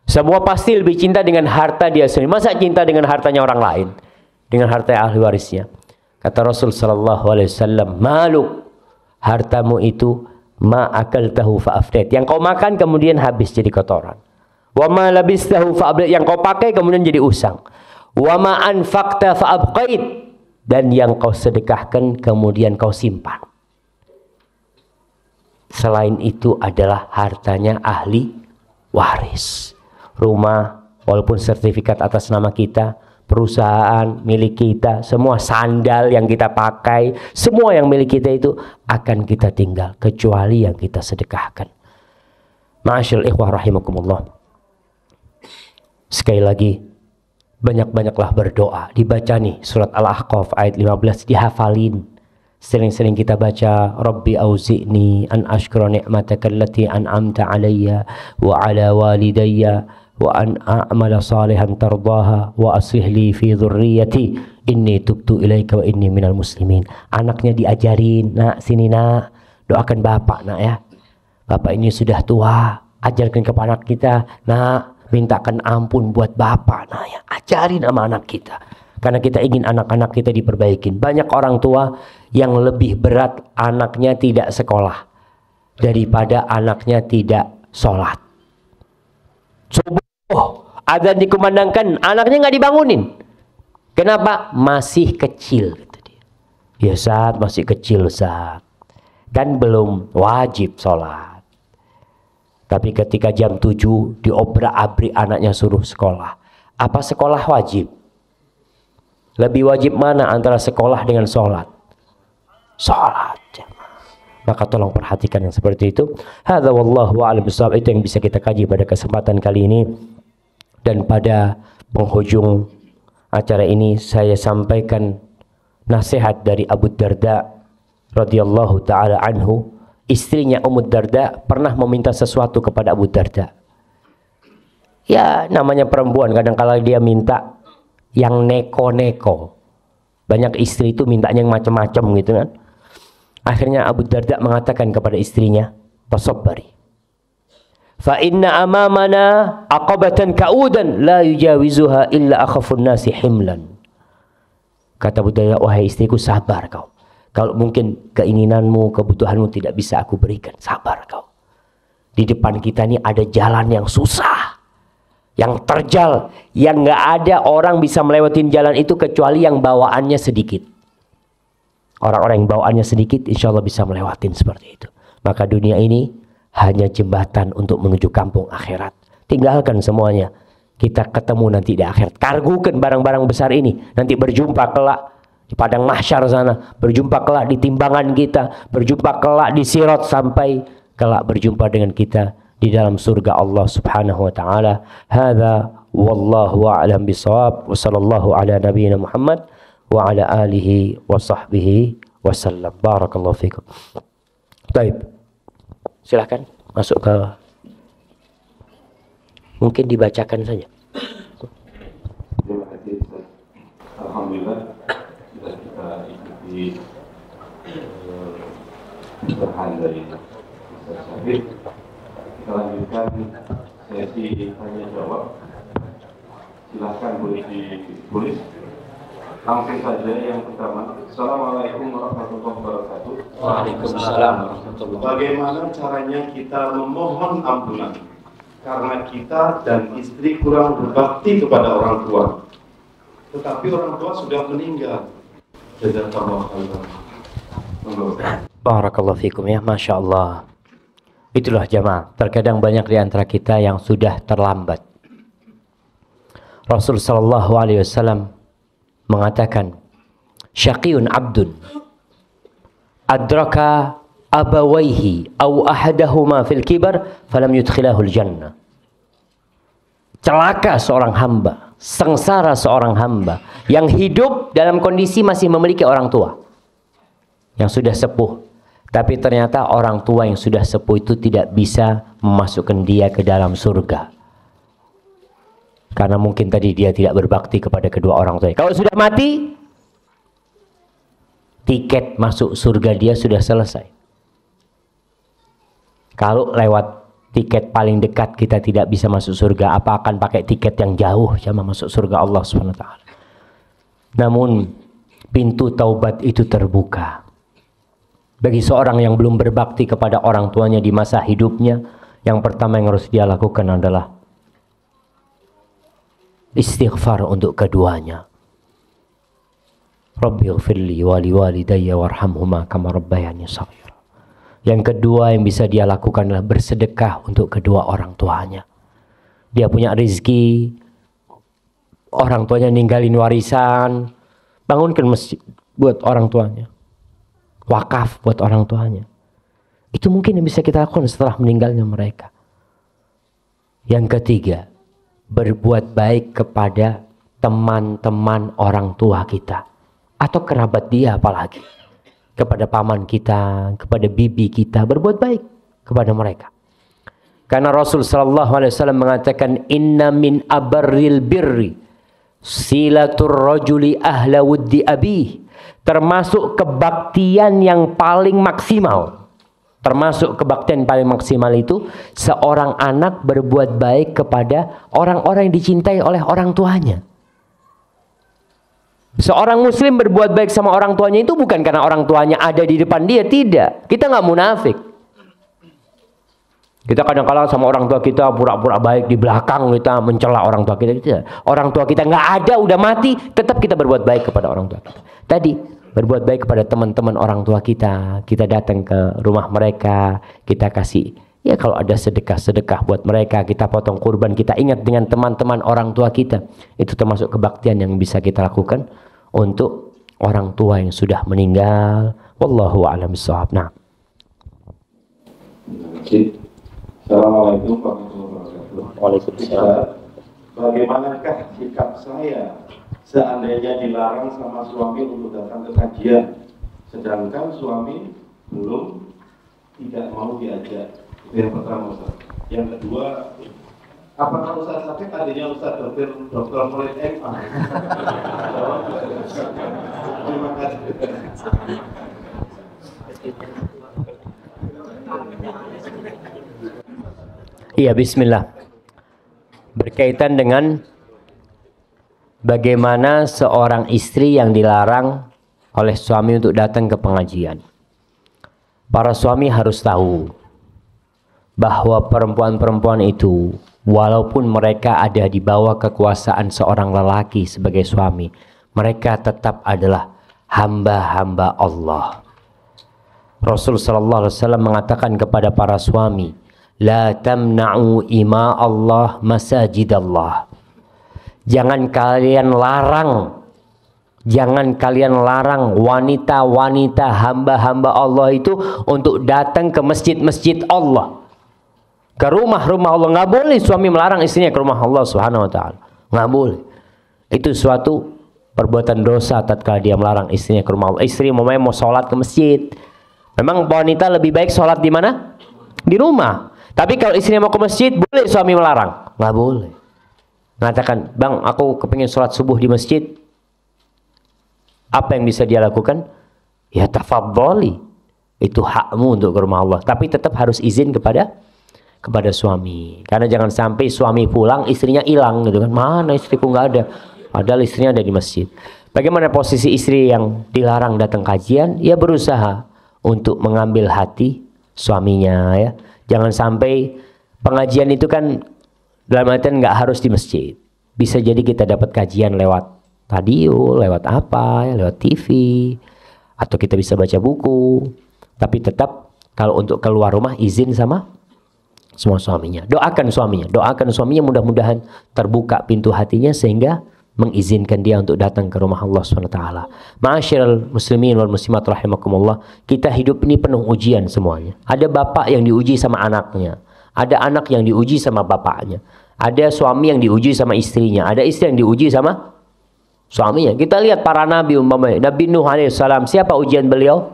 Semua pasti lebih cinta dengan harta dia sendiri. Masa cinta dengan hartanya orang lain? Dengan harta ahli warisnya. Kata Rasul SAW, malu, hartamu itu ma akaltahu fa'afdat. Yang kau makan kemudian habis jadi kotoran. Wa ma labistahu fa'ablat. Yang kau pakai kemudian jadi usang. Wa ma anfaqta fa'abqait. Dan yang kau sedekahkan kemudian kau simpan. Selain itu adalah hartanya ahli waris. Rumah walaupun sertifikat atas nama kita, perusahaan milik kita, semua sandal yang kita pakai, semua yang milik kita itu akan kita tinggal kecuali yang kita sedekahkan. Ma'asyil ikhwah rahimakumullah. Sekali lagi, banyak-banyaklah berdoa. Dibaca nih surat Al-Ahqaf ayat 15, dihafalin. Sering-sering kita baca, Rabbi auzi'ni an ashkura ni'mataka allati an'amta alayya wa ala walidayya wa an a'mala salihan tardaha wa aslih li fi dhurriyyati inni tubtu ilaika wa inni minal muslimin. Anaknya diajarin, nak sini nak, doakan bapak nak ya. Bapak ini sudah tua, ajarkan kepada anak kita, nak mintakan ampun buat bapak nak ya. Ajarin sama anak kita. Karena kita ingin anak-anak kita diperbaikin. Banyak orang tua yang lebih berat anaknya tidak sekolah daripada anaknya tidak sholat. Subuh, azan dikumandangkan, anaknya nggak dibangunin. Kenapa? Masih kecil, kata dia. Ya Ustaz, masih kecil Ustaz. Kan belum wajib sholat. Tapi ketika jam 7 diobrak-abrik anaknya suruh sekolah. Apa sekolah wajib? Lebih wajib mana antara sekolah dengan sholat? Sholat. Maka tolong perhatikan yang seperti itu. Hadza wallahu a'lam bishawab. Itu yang bisa kita kaji pada kesempatan kali ini. Dan pada penghujung acara ini saya sampaikan nasihat dari Abu Darda radhiyallahu taala anhu. Istrinya Ummu Darda pernah meminta sesuatu kepada Abu Darda. Ya, namanya perempuan kadang-kala dia minta yang neko-neko. Banyak istri itu mintanya yang macam-macam gitu kan. Akhirnya Abu Darda mengatakan kepada istrinya, tasabbari. Fa inna amamana aqabatan ka'udan la yujawizuha illa akhafun nasi himlan. Kata Abu Darda, wahai istriku, sabar kau. Kalau mungkin keinginanmu, kebutuhanmu tidak bisa aku berikan, sabar kau. Di depan kita ini ada jalan yang susah, yang terjal, yang nggak ada orang bisa melewatin jalan itu kecuali yang bawaannya sedikit. Orang-orang yang bawaannya sedikit insya Allah bisa melewatin seperti itu. Maka dunia ini hanya jembatan untuk menuju kampung akhirat. Tinggalkan semuanya, kita ketemu nanti di akhirat. Kargukan barang-barang besar ini, nanti berjumpa kelak di padang mahsyar sana, berjumpa kelak di timbangan kita, berjumpa kelak di sirat, sampai kelak berjumpa dengan kita di dalam surga Allah Subhanahu wa taala. Hadza wallahu a'lam bishawab. Wa sallallahu ala nabiyyina Muhammad wa ala alihi wa sahbihi wasallam. Barakallahu fikum. Baik. Silakan masuk ke, mungkin dibacakan saja. Terima kasih Ustaz. Alhamdulillah sudah kita ikuti pencerahan dari Ustaz Syahid. Kita lanjutkan sesi tanya jawab. Silahkan boleh ditulis. Langsung saja yang pertama. Assalamualaikum warahmatullahi wabarakatuh. Waalaikumsalam warahmatullahi wabarakatuh. Bagaimana caranya kita memohon ampunan karena kita dan istri kurang berbakti kepada orang tua, tetapi orang tua sudah meninggal. Jazakallahu khairan. Barakallahu fikum ya, Masya Allah. Itulah jamaah, terkadang banyak di antara kita yang sudah terlambat. Rasul sallallahu alaihi wasallam mengatakan, syaqiyun abdun adraka abawaihi aw ahadahuma fil kibar falam yudkhilahul jannah. Celaka seorang hamba, sengsara seorang hamba yang hidup dalam kondisi masih memiliki orang tua yang sudah sepuh, tapi ternyata orang tua yang sudah sepuh itu tidak bisa memasukkan dia ke dalam surga. Karena mungkin tadi dia tidak berbakti kepada kedua orang tua. Kalau sudah mati, tiket masuk surga dia sudah selesai. Kalau lewat tiket paling dekat kita tidak bisa masuk surga, apa akan pakai tiket yang jauh sama masuk surga Allah Subhanahu wa taala. Namun pintu taubat itu terbuka bagi seorang yang belum berbakti kepada orang tuanya di masa hidupnya. Yang pertama yang harus dia lakukan adalah istighfar untuk keduanya. Rabbighfirli wa liwalidayya warhamhuma kama rabbayani shaghira. Yang kedua yang bisa dia lakukan adalah bersedekah untuk kedua orang tuanya. Dia punya rezeki, orang tuanya ninggalin warisan, bangunkan masjid buat orang tuanya, wakaf buat orang tuanya. Itu mungkin yang bisa kita lakukan setelah meninggalnya mereka. Yang ketiga, berbuat baik kepada teman-teman orang tua kita atau kerabat dia, apalagi kepada paman kita, kepada bibi kita, berbuat baik kepada mereka. Karena Rasul sallallahu alaihi wasallam mengatakan, inna min abarril birri silatur rajuli ahla wuddi abih. Termasuk kebaktian yang paling maksimal. Termasuk kebaktian paling maksimal itu seorang anak berbuat baik kepada orang-orang yang dicintai oleh orang tuanya. Seorang muslim berbuat baik sama orang tuanya itu bukan karena orang tuanya ada di depan dia, tidak. Kita nggak munafik. Kita kadang-kadang sama orang tua kita pura-pura baik, di belakang kita mencela orang tua kita. Tidak. Orang tua kita nggak ada, udah mati, tetap kita berbuat baik kepada orang tua kita. Tadi berbuat baik kepada teman-teman orang tua kita datang ke rumah mereka, kita kasih, ya kalau ada sedekah-sedekah buat mereka, kita potong kurban, kita ingat dengan teman-teman orang tua kita. Itu termasuk kebaktian yang bisa kita lakukan untuk orang tua yang sudah meninggal. Wallahu a'lam bishawab. Nah. Assalamualaikum warahmatullahi wabarakatuh. Waalaikumsalam. Bagaimanakah sikap saya seandainya dilarang sama suami untuk datang ke kajian, sedangkan suami belum tidak mau diajak? Itu yang pertama, Ustaz. Yang kedua, apakah Ustaz sakit adanya Ustaz Dr. Khalid MA? Terima kasih. Iya, bismillah. Berkaitan dengan bagaimana seorang istri yang dilarang oleh suami untuk datang ke pengajian. Para suami harus tahu bahwa perempuan-perempuan itu, walaupun mereka ada di bawah kekuasaan seorang lelaki sebagai suami, mereka tetap adalah hamba-hamba Allah. Rasul sallallahu alaihi wasallam mengatakan kepada para suami, la tamna'u ima Allah masajid Allah. Jangan kalian larang wanita-wanita hamba-hamba Allah itu untuk datang ke masjid-masjid Allah, ke rumah-rumah Allah. Nggak boleh suami melarang istrinya ke rumah Allah Subhanahu wa ta'ala. Nggak boleh. Itu suatu perbuatan dosa tatkala dia melarang istrinya ke rumah Allah. Istri mau sholat ke masjid. Memang wanita lebih baik sholat di mana? Di rumah. Tapi kalau istrinya mau ke masjid, boleh suami melarang? Nggak boleh. Mengatakan, bang, aku kepingin sholat subuh di masjid. Apa yang bisa dia lakukan? Ya tafadhali. Itu hakmu untuk ke rumah Allah. Tapi tetap harus izin kepada suami. Karena jangan sampai suami pulang, istrinya hilang gitu kan. Mana istriku, nggak ada. Padahal istrinya ada di masjid. Bagaimana posisi istri yang dilarang datang kajian? Ya berusaha untuk mengambil hati suaminya, ya. Jangan sampai pengajian itu kan dalam artian nggak harus di masjid. Bisa jadi kita dapat kajian lewat radio, lewat apa, ya, lewat TV, atau kita bisa baca buku. Tapi tetap kalau untuk keluar rumah izin sama semua suaminya. Doakan suaminya mudah-mudahan terbuka pintu hatinya sehingga mengizinkan dia untuk datang ke rumah Allah SWT. Ma'asyiral muslimin wal muslimat rahimakumullah, kita hidup ini penuh ujian semuanya. Ada bapak yang diuji sama anaknya, ada anak yang diuji sama bapaknya, ada suami yang diuji sama istrinya, ada istri yang diuji sama suaminya. Kita lihat para nabi, umpamanya Nabi Nuh alaihissalam, siapa ujian beliau?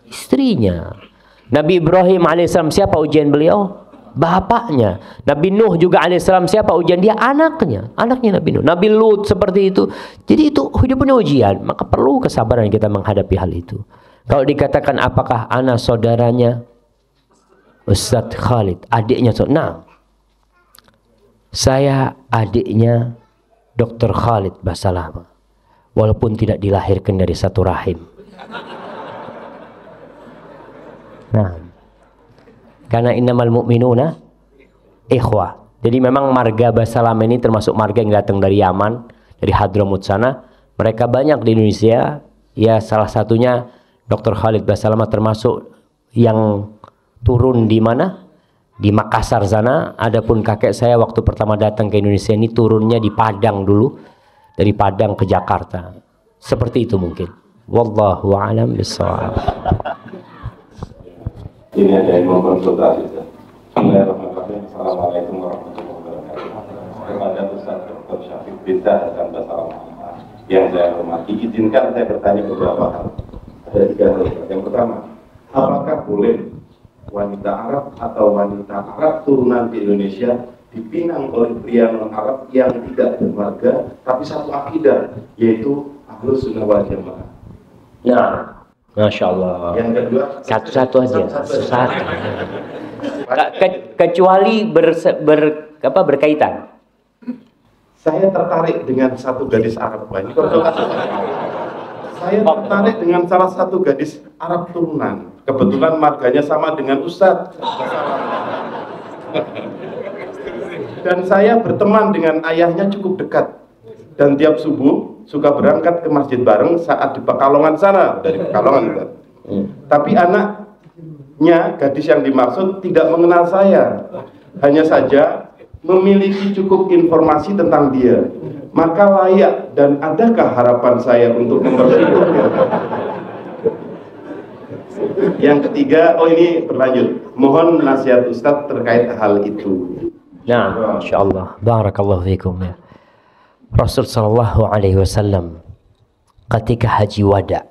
Istrinya. Nabi Ibrahim alaihissalam, siapa ujian beliau? Bapaknya. Nabi Nuh juga alaihissalam, siapa ujian dia? Anaknya Nabi Nuh. Nabi Lut seperti itu. Jadi itu hidupnya ujian, maka perlu kesabaran kita menghadapi hal itu. Kalau dikatakan apakah anak saudaranya Ustadz Khalid, adiknya, nah, saya adiknya Dr. Khalid Basalamah, walaupun tidak dilahirkan dari satu rahim. Nah, karena innamal mu'minuna ikhwah. Jadi memang marga Basalamah ini termasuk marga yang datang dari Yaman, dari Hadramut sana. Mereka banyak di Indonesia. Ya, salah satunya Dr. Khalid Basalamah termasuk yang turun di mana? Di Makassar sana. Adapun kakek saya waktu pertama datang ke Indonesia ini turunnya di Padang dulu. dari Padang ke Jakarta. Seperti itu mungkin. Wallahu a'lam bishawab. Ini ada yang mau konsultasi. Bismillahirrahmanirrahim. Assalamualaikum warahmatullahi wabarakatuh. Kepada Ustaz Dr. Syafiq Bintah dan Basara yang saya hormati, izinkan saya bertanya beberapa hal. Ada 3 hal. Yang pertama, apakah boleh wanita Arab atau wanita Arab turunan di Indonesia dipinang oleh pria non-Arab yang tidak bermarga tapi satu akidah, yaitu Ahlus Sunnah wal Jamaah? Nah, Masya Allah. Yang kedua, satu-satu aja. Satu. Kecuali berkaitan. Saya tertarik dengan satu gadis Arab. Ini saya tertarik dengan salah satu gadis Arab turunan. Kebetulan marganya sama dengan Ustadz. Dan saya berteman dengan ayahnya cukup dekat. Dan tiap subuh suka berangkat ke masjid bareng saat di Pekalongan sana, dari Pekalongan. Tapi anaknya, gadis yang dimaksud, tidak mengenal saya. Hanya saja memiliki cukup informasi tentang dia. Maka layak dan adakah harapan saya untuk mempersatukannya? Yang ketiga, ini berlanjut. Mohon nasihat Ustadz terkait hal itu. Nah, insyaallah. Barakallahu fikum ya. Rasul sallallahu alaihi wasallam ketika haji wada,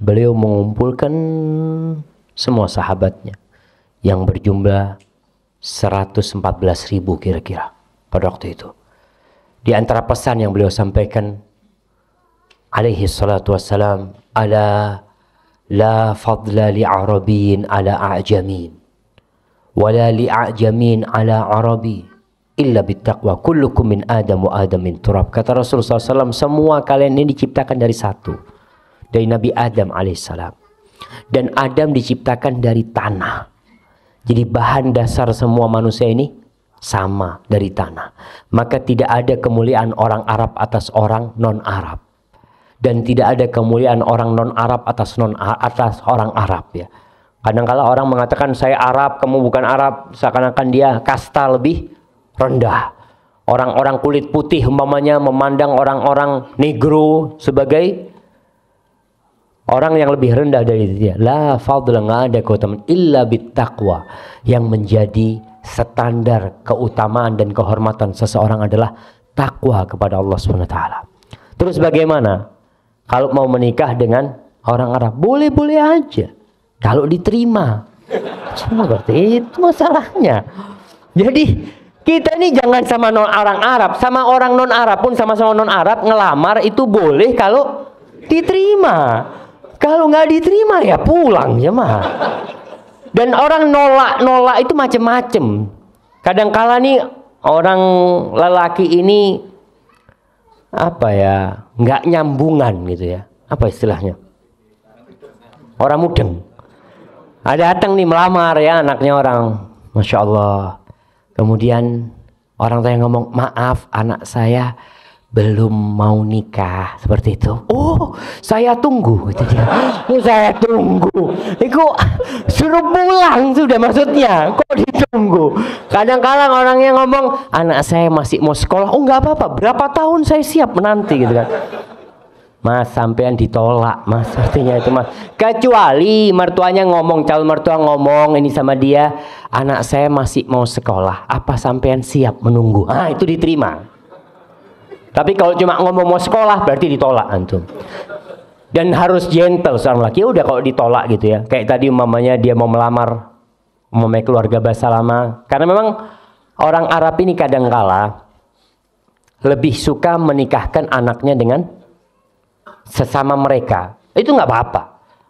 beliau mengumpulkan semua sahabatnya yang berjumlah 114.000 kira-kira pada waktu itu. Di antara pesan yang beliau sampaikan alaihi salatu wassalam, ala la fadla li arabiyyin ala a'jamin wala li a'jamin ala arabi illa bittaqwa, kullukum min adam wa adam min turab. Kata Rasulullah SAW, semua kalian ini diciptakan dari satu, dari Nabi Adam alaihissalam, dan Adam diciptakan dari tanah. Jadi bahan dasar semua manusia ini sama, dari tanah. Maka tidak ada kemuliaan orang Arab atas orang non-Arab, dan tidak ada kemuliaan orang non-Arab atas orang Arab ya. Kadang-kala orang mengatakan saya Arab, kamu bukan Arab, seakan-akan dia kasta lebih rendah. Orang-orang kulit putih umpamanya memandang orang-orang negro sebagai orang yang lebih rendah dari dia. La fadla, nggak ada keutamaan illa bittaqwa. Yang menjadi standar keutamaan dan kehormatan seseorang adalah takwa kepada Allah SWT. Terus bagaimana kalau mau menikah dengan orang Arab? Boleh-boleh aja kalau diterima. Seperti itu masalahnya. Jadi kita ini jangan sama orang Arab, sama orang non Arab pun sama-sama non Arab ngelamar itu boleh kalau diterima. Kalau nggak diterima ya pulang ya mah. Dan orang nolak itu macem-macem. Kadang-kala nih orang lelaki ini apa ya, nggak nyambungan gitu ya. Apa istilahnya? Orang mudeng. Ada datang nih melamar ya anaknya orang, Masya Allah. Kemudian orang tua yang ngomong, maaf anak saya belum mau nikah, seperti itu. Oh, saya tunggu, gitu dia. Oh, saya tunggu. Itu suruh pulang sudah maksudnya. Kok ditunggu? Kadang-kadang orang yang ngomong, anak saya masih mau sekolah. Oh, nggak apa-apa. Berapa tahun saya siap menanti, gitu kan. Mas, sampean ditolak, Mas. Artinya itu, Mas. Kecuali mertuanya ngomong, calon mertua ngomong ini sama dia, anak saya masih mau sekolah. Apa sampean siap menunggu? Ah, itu diterima. Tapi kalau cuma ngomong mau sekolah berarti ditolak antum. Dan harus gentle seorang laki. Udah kalau ditolak gitu ya. Kayak tadi umpamanya dia mau melamar keluarga bahasa lama. Karena memang orang Arab ini kadangkala lebih suka menikahkan anaknya dengan sesama mereka. Itu nggak apa-apa.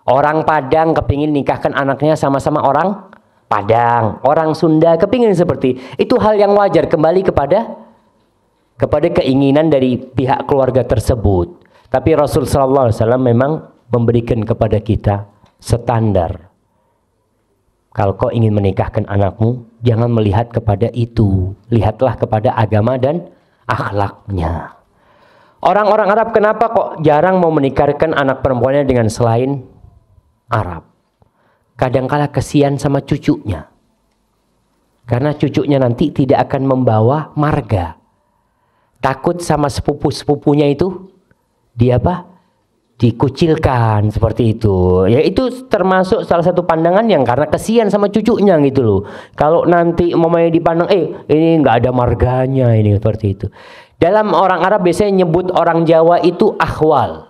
Orang Padang kepingin nikahkan anaknya sama-sama orang Padang. Orang Sunda kepingin seperti itu, hal yang wajar, kembali kepada keinginan dari pihak keluarga tersebut. Tapi Rasul sallallahu alaihi wasallam memang memberikan kepada kita standar. Kalau kau ingin menikahkan anakmu, jangan melihat kepada itu, lihatlah kepada agama dan akhlaknya. Orang-orang Arab kenapa kok jarang mau menikahkan anak perempuannya dengan selain Arab? Kadangkala kesian sama cucunya. Karena cucunya nanti tidak akan membawa marga. takut sama sepupu-sepupunya itu dia apa? Dikucilkan seperti itu. Ya itu termasuk salah satu pandangan yang karena kesian sama cucunya gitu loh. Kalau nanti mamanya dipandang ini nggak ada marganya ini seperti itu. Dalam orang Arab biasanya nyebut orang Jawa itu akhwal.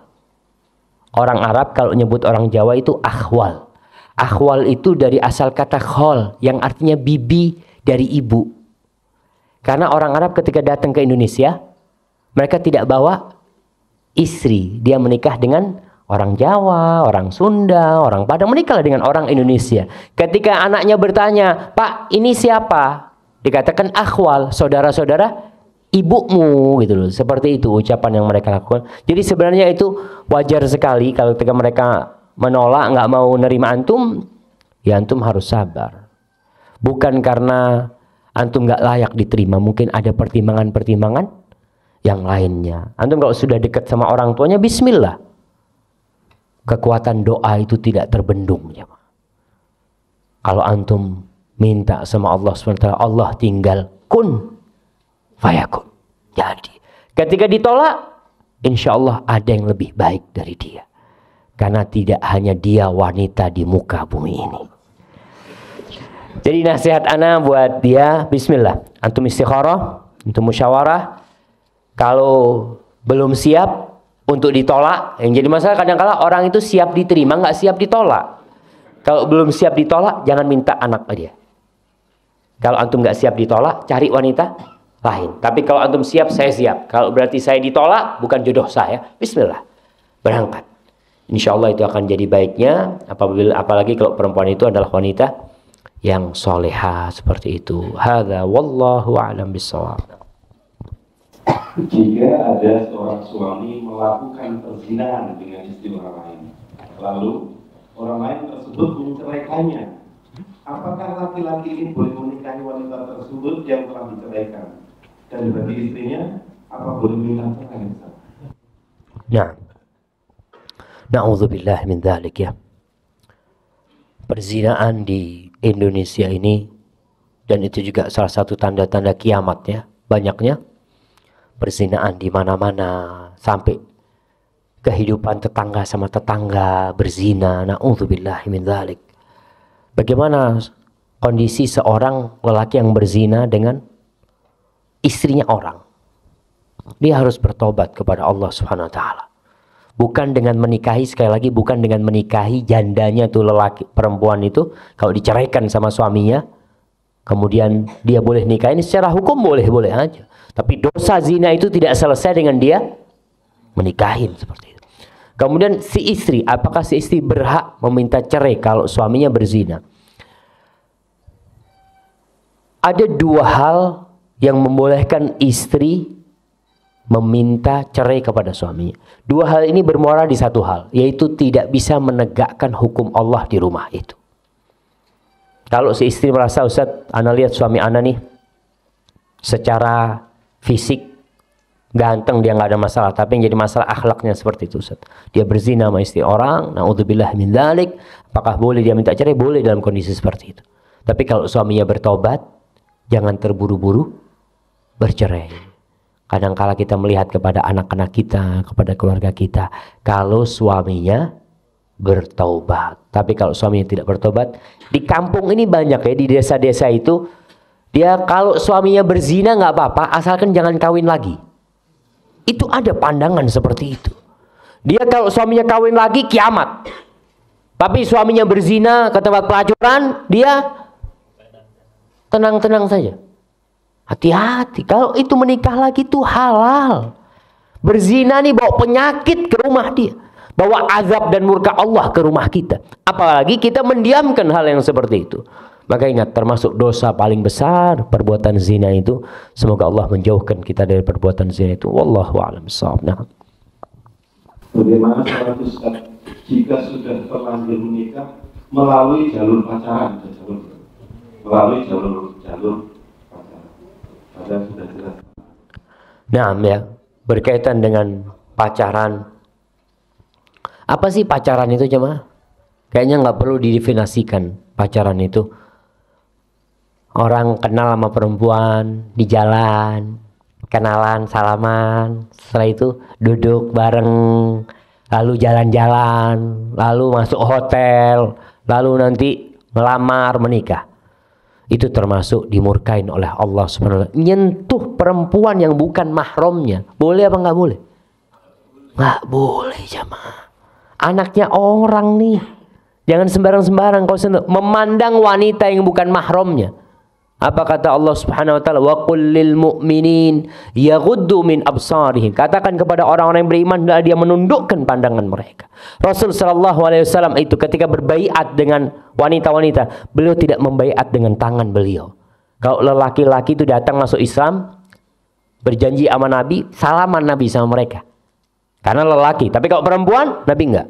Orang Arab kalau nyebut orang Jawa itu akhwal. Akhwal itu dari asal kata khol yang artinya bibi dari ibu. Karena orang Arab ketika datang ke Indonesia, mereka tidak bawa istri. Dia menikah dengan orang Jawa, orang Sunda, orang Padang, menikahlah dengan orang Indonesia. Ketika anaknya bertanya, "Pak, ini siapa?" Dikatakan akhwal, saudara-saudara ibumu gitu loh. Seperti itu ucapan yang mereka lakukan. Jadi sebenarnya itu wajar sekali kalau ketika mereka menolak, nggak mau nerima antum, ya antum harus sabar. Bukan karena antum nggak layak diterima, mungkin ada pertimbangan-pertimbangan yang lainnya. Antum kalau sudah dekat sama orang tuanya, bismillah. Kekuatan doa itu tidak terbendung. Ya. Kalau antum minta sama Allah SWT, Allah tinggal kun fayakun. Jadi, ketika ditolak, insya Allah ada yang lebih baik dari dia. Karena tidak hanya dia wanita di muka bumi ini. Jadi nasihat ana buat dia, bismillah. Antum istikharah, antum musyawarah. Kalau belum siap untuk ditolak, yang jadi masalah kadang-kala orang itu siap diterima, nggak siap ditolak. Kalau belum siap ditolak, jangan minta anak dia. Kalau antum nggak siap ditolak, cari wanita lain. Tapi kalau antum siap, saya siap. Kalau berarti saya ditolak, bukan jodoh saya, bismillah, berangkat. Insya Allah itu akan jadi baiknya, apalagi kalau perempuan itu adalah wanita yang soleha seperti itu. Hadza wallahu a'lam bishawab. Jika ada seorang suami melakukan perzinahan dengan istri orang lain, lalu orang lain tersebut menceraikannya, apakah laki-laki ini boleh menikahi wanita tersebut yang telah diceraikan? Dan bagi istrinya, apa boleh minta cerai? Nah, na'udzubillah min dzalik ya. Perzinaan di Indonesia ini, dan itu juga salah satu tanda-tanda kiamat ya, banyaknya perzinaan di mana-mana, sampai kehidupan tetangga sama tetangga berzina. Na'udzubillah min dzalik. Bagaimana kondisi seorang lelaki yang berzina dengan istrinya orang? Dia harus bertobat kepada Allah Subhanahu wa taala. Bukan dengan menikahi, sekali lagi bukan dengan menikahi jandanya tuh lelaki perempuan itu, kalau diceraikan sama suaminya kemudian dia boleh nikah, ini secara hukum boleh-boleh aja. Tapi dosa zina itu tidak selesai dengan dia menikahin seperti itu. Kemudian si istri, apakah si istri berhak meminta cerai kalau suaminya berzina? Ada dua hal yang membolehkan istri meminta cerai kepada suaminya. Dua hal ini bermuara di satu hal, yaitu tidak bisa menegakkan hukum Allah di rumah itu. Kalau si istri merasa, Ustaz, ana lihat suami ana nih secara fisik ganteng, dia nggak ada masalah, tapi yang jadi masalah akhlaknya seperti itu, Ustaz. Dia berzina sama istri orang, na'udzubillah min dzalik. Apakah boleh dia minta cerai? Boleh dalam kondisi seperti itu. Tapi kalau suaminya bertobat, jangan terburu-buru bercerai. Kadang-kala kita melihat kepada anak-anak kita, kepada keluarga kita, kalau suaminya bertaubat. Tapi kalau suaminya tidak bertobat, di kampung ini banyak ya, di desa-desa itu, dia kalau suaminya berzina nggak apa-apa, asalkan jangan kawin lagi. Itu ada pandangan seperti itu. Dia kalau suaminya kawin lagi, kiamat. Tapi suaminya berzina ke tempat pelacuran, dia tenang-tenang saja. Hati-hati, kalau itu menikah lagi itu halal. Berzina nih bawa penyakit ke rumah dia, bawa azab dan murka Allah ke rumah kita. Apalagi kita mendiamkan hal yang seperti itu. Maka ingat, termasuk dosa paling besar perbuatan zina itu. Semoga Allah menjauhkan kita dari perbuatan zina itu. Wallahu a'lam bishawab. Nah, bagaimana seorang Ustaz jika sudah terlanjur menikah melalui jalur pacaran, melalui jalur pacaran? Ada sudah jelas. nah ya, berkaitan dengan pacaran. Apa sih pacaran itu jemaah? Kayaknya nggak perlu didefinisikan pacaran itu. Orang kenal sama perempuan di jalan, kenalan, salaman, setelah itu duduk bareng, lalu jalan-jalan, lalu masuk hotel, lalu nanti melamar, menikah. Itu termasuk dimurkain oleh Allah Subhanahu wa ta'ala. Nyentuh perempuan yang bukan mahramnya, boleh apa nggak boleh? Nggak boleh jamaah. Anaknya orang nih, jangan sembarang-sembarang kau sentuh. Memandang wanita yang bukan mahramnya. Apa kata Allah Subhanahu wa ta'ala? Wa qul lil mu'minin yaghuddu min absarihim. Katakan kepada orang-orang yang beriman hendaklah dia menundukkan pandangan mereka. Rasul sallallahu alaihi wasallam itu ketika berbaiat dengan wanita-wanita, beliau tidak membaiat dengan tangan beliau. Kalau lelaki-laki itu datang masuk Islam, berjanji sama Nabi, salaman Nabi sama mereka. Karena lelaki, tapi kalau perempuan, Nabi enggak.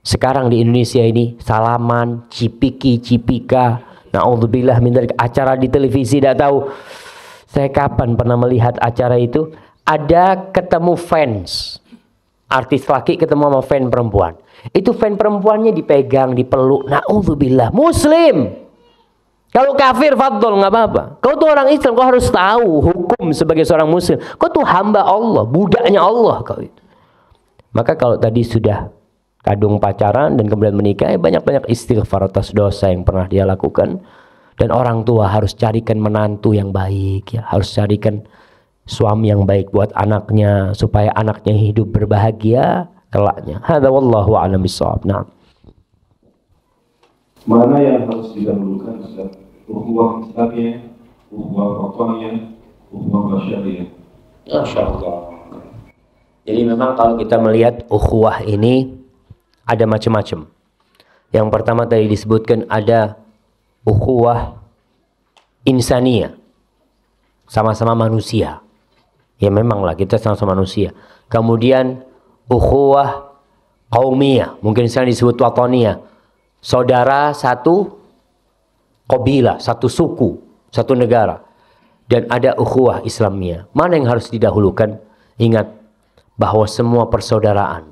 Sekarang di Indonesia ini salaman, cipika, na'udzubillah min dzalik, acara di televisi, tidak tahu saya kapan pernah melihat acara itu, ada ketemu fans, artis laki ketemu sama fan perempuan. Itu fan perempuannya dipegang, dipeluk, na'udzubillah, muslim. Kalau kafir fadl nggak apa-apa. Kau tuh orang Islam, kau harus tahu hukum sebagai seorang muslim. Kau tuh hamba Allah, budaknya Allah kau itu. Maka kalau tadi sudah kadung pacaran dan kemudian menikah, banyak-banyak istighfar atas dosa yang pernah dia lakukan. Dan orang tua harus carikan menantu yang baik, ya, harus carikan suami yang baik buat anaknya supaya anaknya hidup berbahagia kelaknya. Hadza wallahu a'lam bissawab. Nah, mana yang harus didahulukan, Ustaz? Ukhuwah Islamiyah, ukhuwah wataniyah, ukhuwah basyariyah? Masyaallah. Jadi memang kalau kita melihat ukhuwah ini ada macam-macam. Yang pertama tadi disebutkan ada ukhuwah insaniyah, sama-sama manusia. Ya memanglah kita sama-sama manusia. Kemudian ukhuwah qaumiyah, mungkin sekarang disebut wataniyah. Saudara satu qabilah, satu suku, satu negara. Dan ada ukhuwah Islamiyah. Mana yang harus didahulukan? Ingat bahwa semua persaudaraan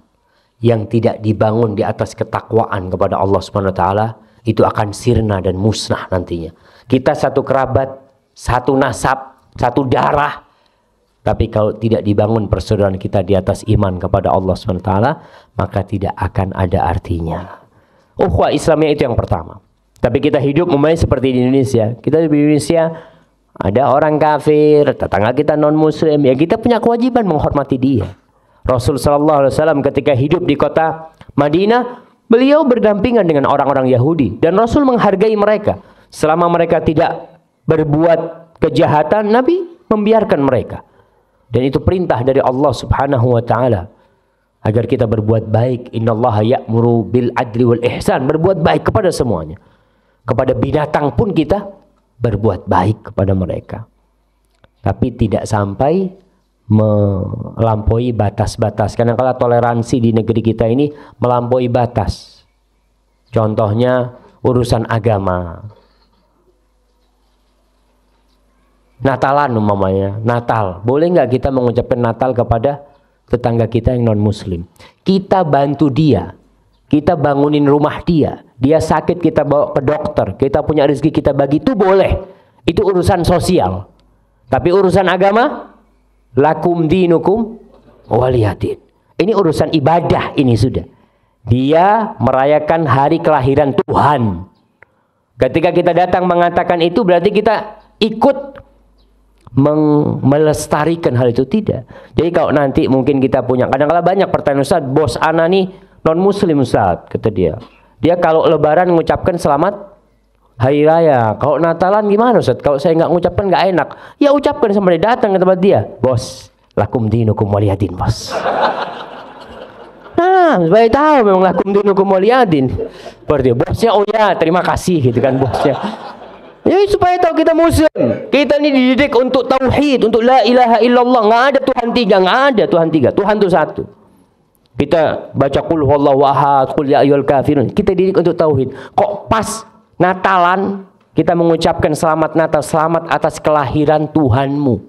yang tidak dibangun di atas ketakwaan kepada Allah Subhanahu wa taala itu akan sirna dan musnah nantinya. Kita satu kerabat, satu nasab, satu darah, tapi kalau tidak dibangun persaudaraan kita di atas iman kepada Allah Subhanahu wa taala, maka tidak akan ada artinya. Ukhuwah Islamiyah itu yang pertama. Tapi kita hidup umpamanya seperti di Indonesia. Kita di Indonesia ada orang kafir, tetangga kita non muslim, ya kita punya kewajiban menghormati dia. Rasul sallallahu alaihi wasallam ketika hidup di kota Madinah, beliau berdampingan dengan orang-orang Yahudi dan Rasul menghargai mereka. Selama mereka tidak berbuat kejahatan, Nabi membiarkan mereka. Dan itu perintah dari Allah Subhanahu wa taala agar kita berbuat baik. Innallaha ya'muru bil adli wal ihsan, berbuat baik kepada semuanya. Kepada binatang pun kita berbuat baik kepada mereka. Tapi tidak sampai melampaui batas-batas. Karena kalau toleransi di negeri kita ini melampaui batas. Contohnya urusan agama. Natalan umpamanya, Natal. Boleh nggak kita mengucapkan Natal kepada tetangga kita yang non-muslim? Kita bantu dia. Kita bangunin rumah dia. Dia sakit kita bawa ke dokter. Kita punya rezeki kita bagi, itu boleh. Itu urusan sosial. Tapi urusan agama, lakum dinukum waliyadin. Ini urusan ibadah ini sudah. Dia merayakan hari kelahiran Tuhan. Ketika kita datang mengatakan itu berarti kita ikut melestarikan hal itu, tidak. Jadi kalau nanti mungkin kita punya, kadang-kadang banyak pertanyaan, Ustaz, bos ana nih non muslim Ustaz, kata dia. Dia kalau lebaran mengucapkan selamat hari raya. Kalau Natalan gimana Ustaz? Kalau saya nggak mengucapkan nggak enak. Ya ucapkan sama dia, datang ke tempat dia. Bos, lakum dinukum waliyadin, bos. Nah, supaya tahu memang lakum dinukum waliyadin. Berarti bosnya, oh ya terima kasih gitu kan bosnya. Ya supaya tahu kita muslim. Kita ini dididik untuk tauhid, untuk la ilaha illallah. Nggak ada Tuhan tiga, nggak ada Tuhan tiga. Tuhan itu satu. Kita baca qul huwallahu ahad, qul ya ayyuhal kafirun. Kita dididik untuk tauhid. Kok pas Natalan kita mengucapkan selamat Natal, selamat atas kelahiran Tuhanmu.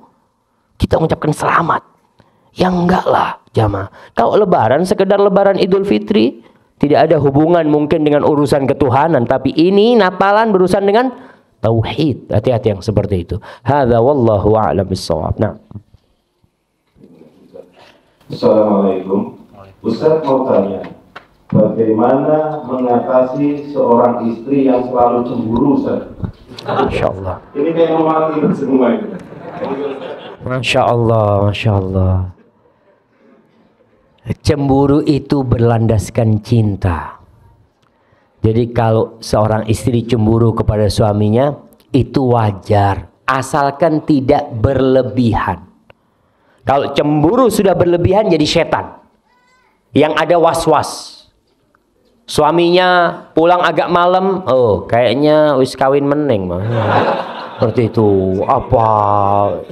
Kita mengucapkan selamat. Ya enggak lah, jamaah. Kalau lebaran sekedar lebaran Idul Fitri, tidak ada hubungan mungkin dengan urusan ketuhanan, tapi ini Natalan berurusan dengan tauhid. Hati-hati yang seperti itu. Hadza wallahu a'lam bissawab. Nah. Assalamualaikum. Ustaz mau tanya, bagaimana mengatasi seorang istri yang selalu cemburu, Ustaz? Masya Allah. Ini kayak memakai semua ini. Masya Allah, Masya Allah. Cemburu itu berlandaskan cinta. Jadi kalau seorang istri cemburu kepada suaminya, itu wajar, asalkan tidak berlebihan. Kalau cemburu sudah berlebihan jadi setan yang ada was-was. Suaminya pulang agak malam, oh kayaknya wis kawin meneng mah. Seperti itu. Apa?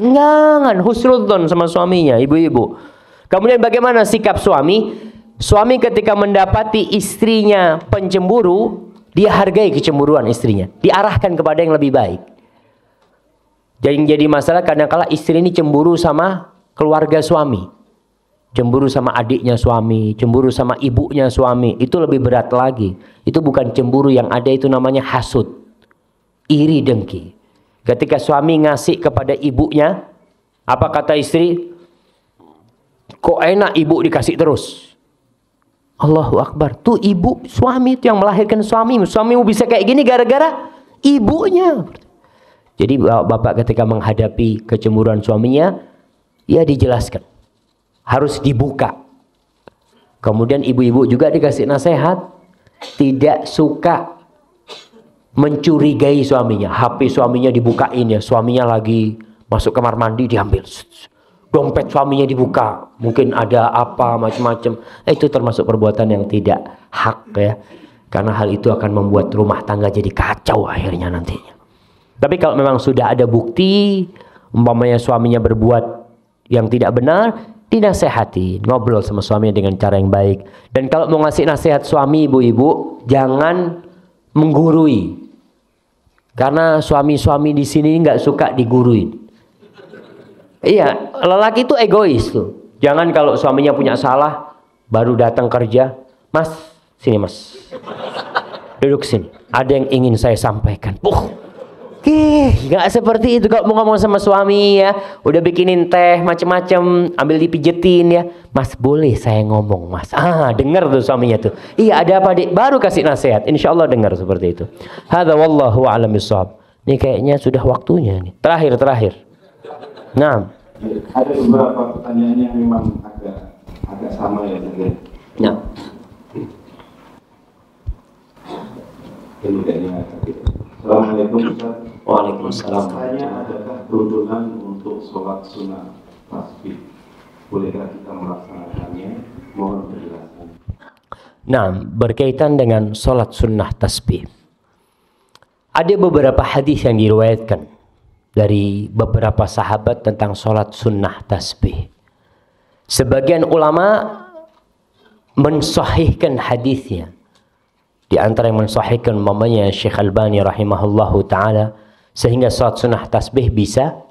Jangan husnudzon sama suaminya, ibu-ibu. Kemudian bagaimana sikap suami? Suami ketika mendapati istrinya pencemburu, dia hargai kecemburuan istrinya, diarahkan kepada yang lebih baik. Jadi masalah kadang-kala istri ini cemburu sama keluarga suami, cemburu sama adiknya suami, cemburu sama ibunya suami, itu lebih berat lagi. Itu bukan cemburu yang ada, itu namanya hasud, iri dengki. Ketika suami ngasih kepada ibunya, apa kata istri? Kok enak ibu dikasih terus? Allahu Akbar. Tuh ibu, suami itu yang melahirkan suamimu. Suamimu bisa kayak gini gara-gara ibunya. Jadi bapak ketika menghadapi kecemburuan suaminya, ya dijelaskan, harus dibuka. Kemudian ibu-ibu juga dikasih nasihat, tidak suka mencurigai suaminya. HP suaminya dibukain ya, suaminya lagi masuk kamar mandi diambil. Dompet suaminya dibuka, mungkin ada apa macam-macam. Itu termasuk perbuatan yang tidak hak ya, karena hal itu akan membuat rumah tangga jadi kacau akhirnya nantinya. Tapi kalau memang sudah ada bukti, umpamanya suaminya berbuat yang tidak benar, dinasehati, ngobrol sama suaminya dengan cara yang baik. Dan kalau mau ngasih nasihat suami, ibu-ibu, jangan menggurui, karena suami-suami di sini nggak suka diguruin. Iya, lelaki itu egois tuh. Jangan kalau suaminya punya salah, baru datang kerja, Mas, sini mas, duduk sini, ada yang ingin saya sampaikan. Nggak seperti itu kalau mau ngomong sama suami ya. Udah bikinin teh macem-macem, ambil dipijetin ya. Mas, boleh saya ngomong mas? Dengar tuh suaminya tuh. Iya, ada apa dik? Baru kasih nasihat. Insya Allah dengar seperti itu. Hadza wallahu a'lam bishawab. Ini kayaknya sudah waktunya nih. Terakhir. Nah, ada beberapa pertanyaan yang memang agak sama ya. nah. Assalamualaikum Ustaz. Waalaikumsalam. Tanya, adakah peruntungan untuk sholat sunnah tasbih? Bolehkah kita melaksanakannya? Mohon penjelasan. Nah, berkaitan dengan sholat sunnah tasbih, ada beberapa hadis yang diriwayatkan dari beberapa sahabat tentang sholat sunnah tasbih. Sebagian ulama mensahihkan hadisnya. Di antara yang mensahihkan umpamanya Syekh Albani rahimahullahu ta'ala, sehingga sholat sunnah tasbih bisa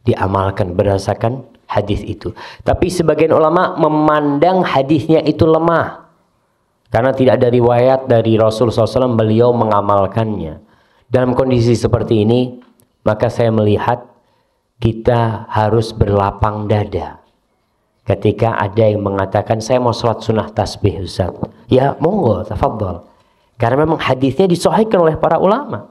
diamalkan berdasarkan hadis itu. Tapi sebagian ulama memandang hadisnya itu lemah, karena tidak ada riwayat dari Rasul SAW beliau mengamalkannya. Dalam kondisi seperti ini, maka saya melihat kita harus berlapang dada ketika ada yang mengatakan saya mau sholat sunnah tasbih Ustaz. Ya monggo, tafadhol. Karena memang hadisnya disahihkan oleh para ulama.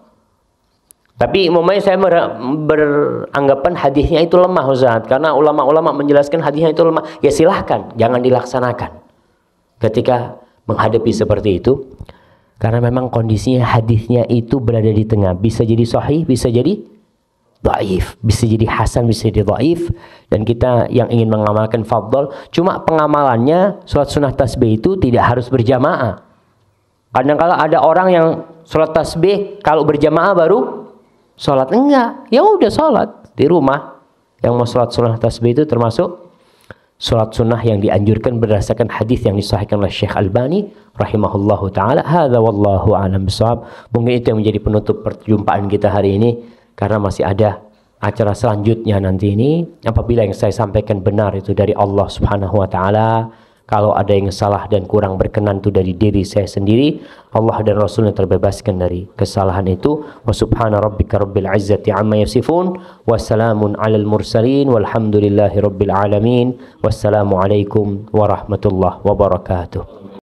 Tapi umpamanya saya beranggapan hadisnya itu lemah Ustaz, karena ulama-ulama menjelaskan hadisnya itu lemah. Ya silahkan, jangan dilaksanakan ketika menghadapi seperti itu. Karena memang kondisinya hadisnya itu berada di tengah. Bisa jadi sahih, bisa jadi dhaif, bisa jadi hasan, bisa jadi dhaif. Dan kita yang ingin mengamalkan fadhol, cuma pengamalannya sholat sunnah tasbih itu tidak harus berjamaah. Kadang-kala ada orang yang sholat tasbih kalau berjamaah baru sholat. Enggak, ya udah sholat di rumah. Yang mau sholat sunnah tasbih itu termasuk sholat sunnah yang dianjurkan berdasarkan hadis yang disahihkan oleh Syekh Albani rahimahullahu ta'ala. Hadza wallahu a'lam bishawab. Mungkin itu yang menjadi penutup perjumpaan kita hari ini, karena masih ada acara selanjutnya nanti ini. Apabila yang saya sampaikan benar itu dari Allah subhanahu wa ta'ala, Kalau ada yang salah dan kurang berkenan itu dari diri saya sendiri, Allah dan Rasulnya terbebaskan dari kesalahan itu. Wa subhana rabbika rabbil izzati amma yasifun, wa salamun alal mursalin, walhamdulillahi rabbil alamin. Wassalamu alaikum warahmatullahi wabarakatuh.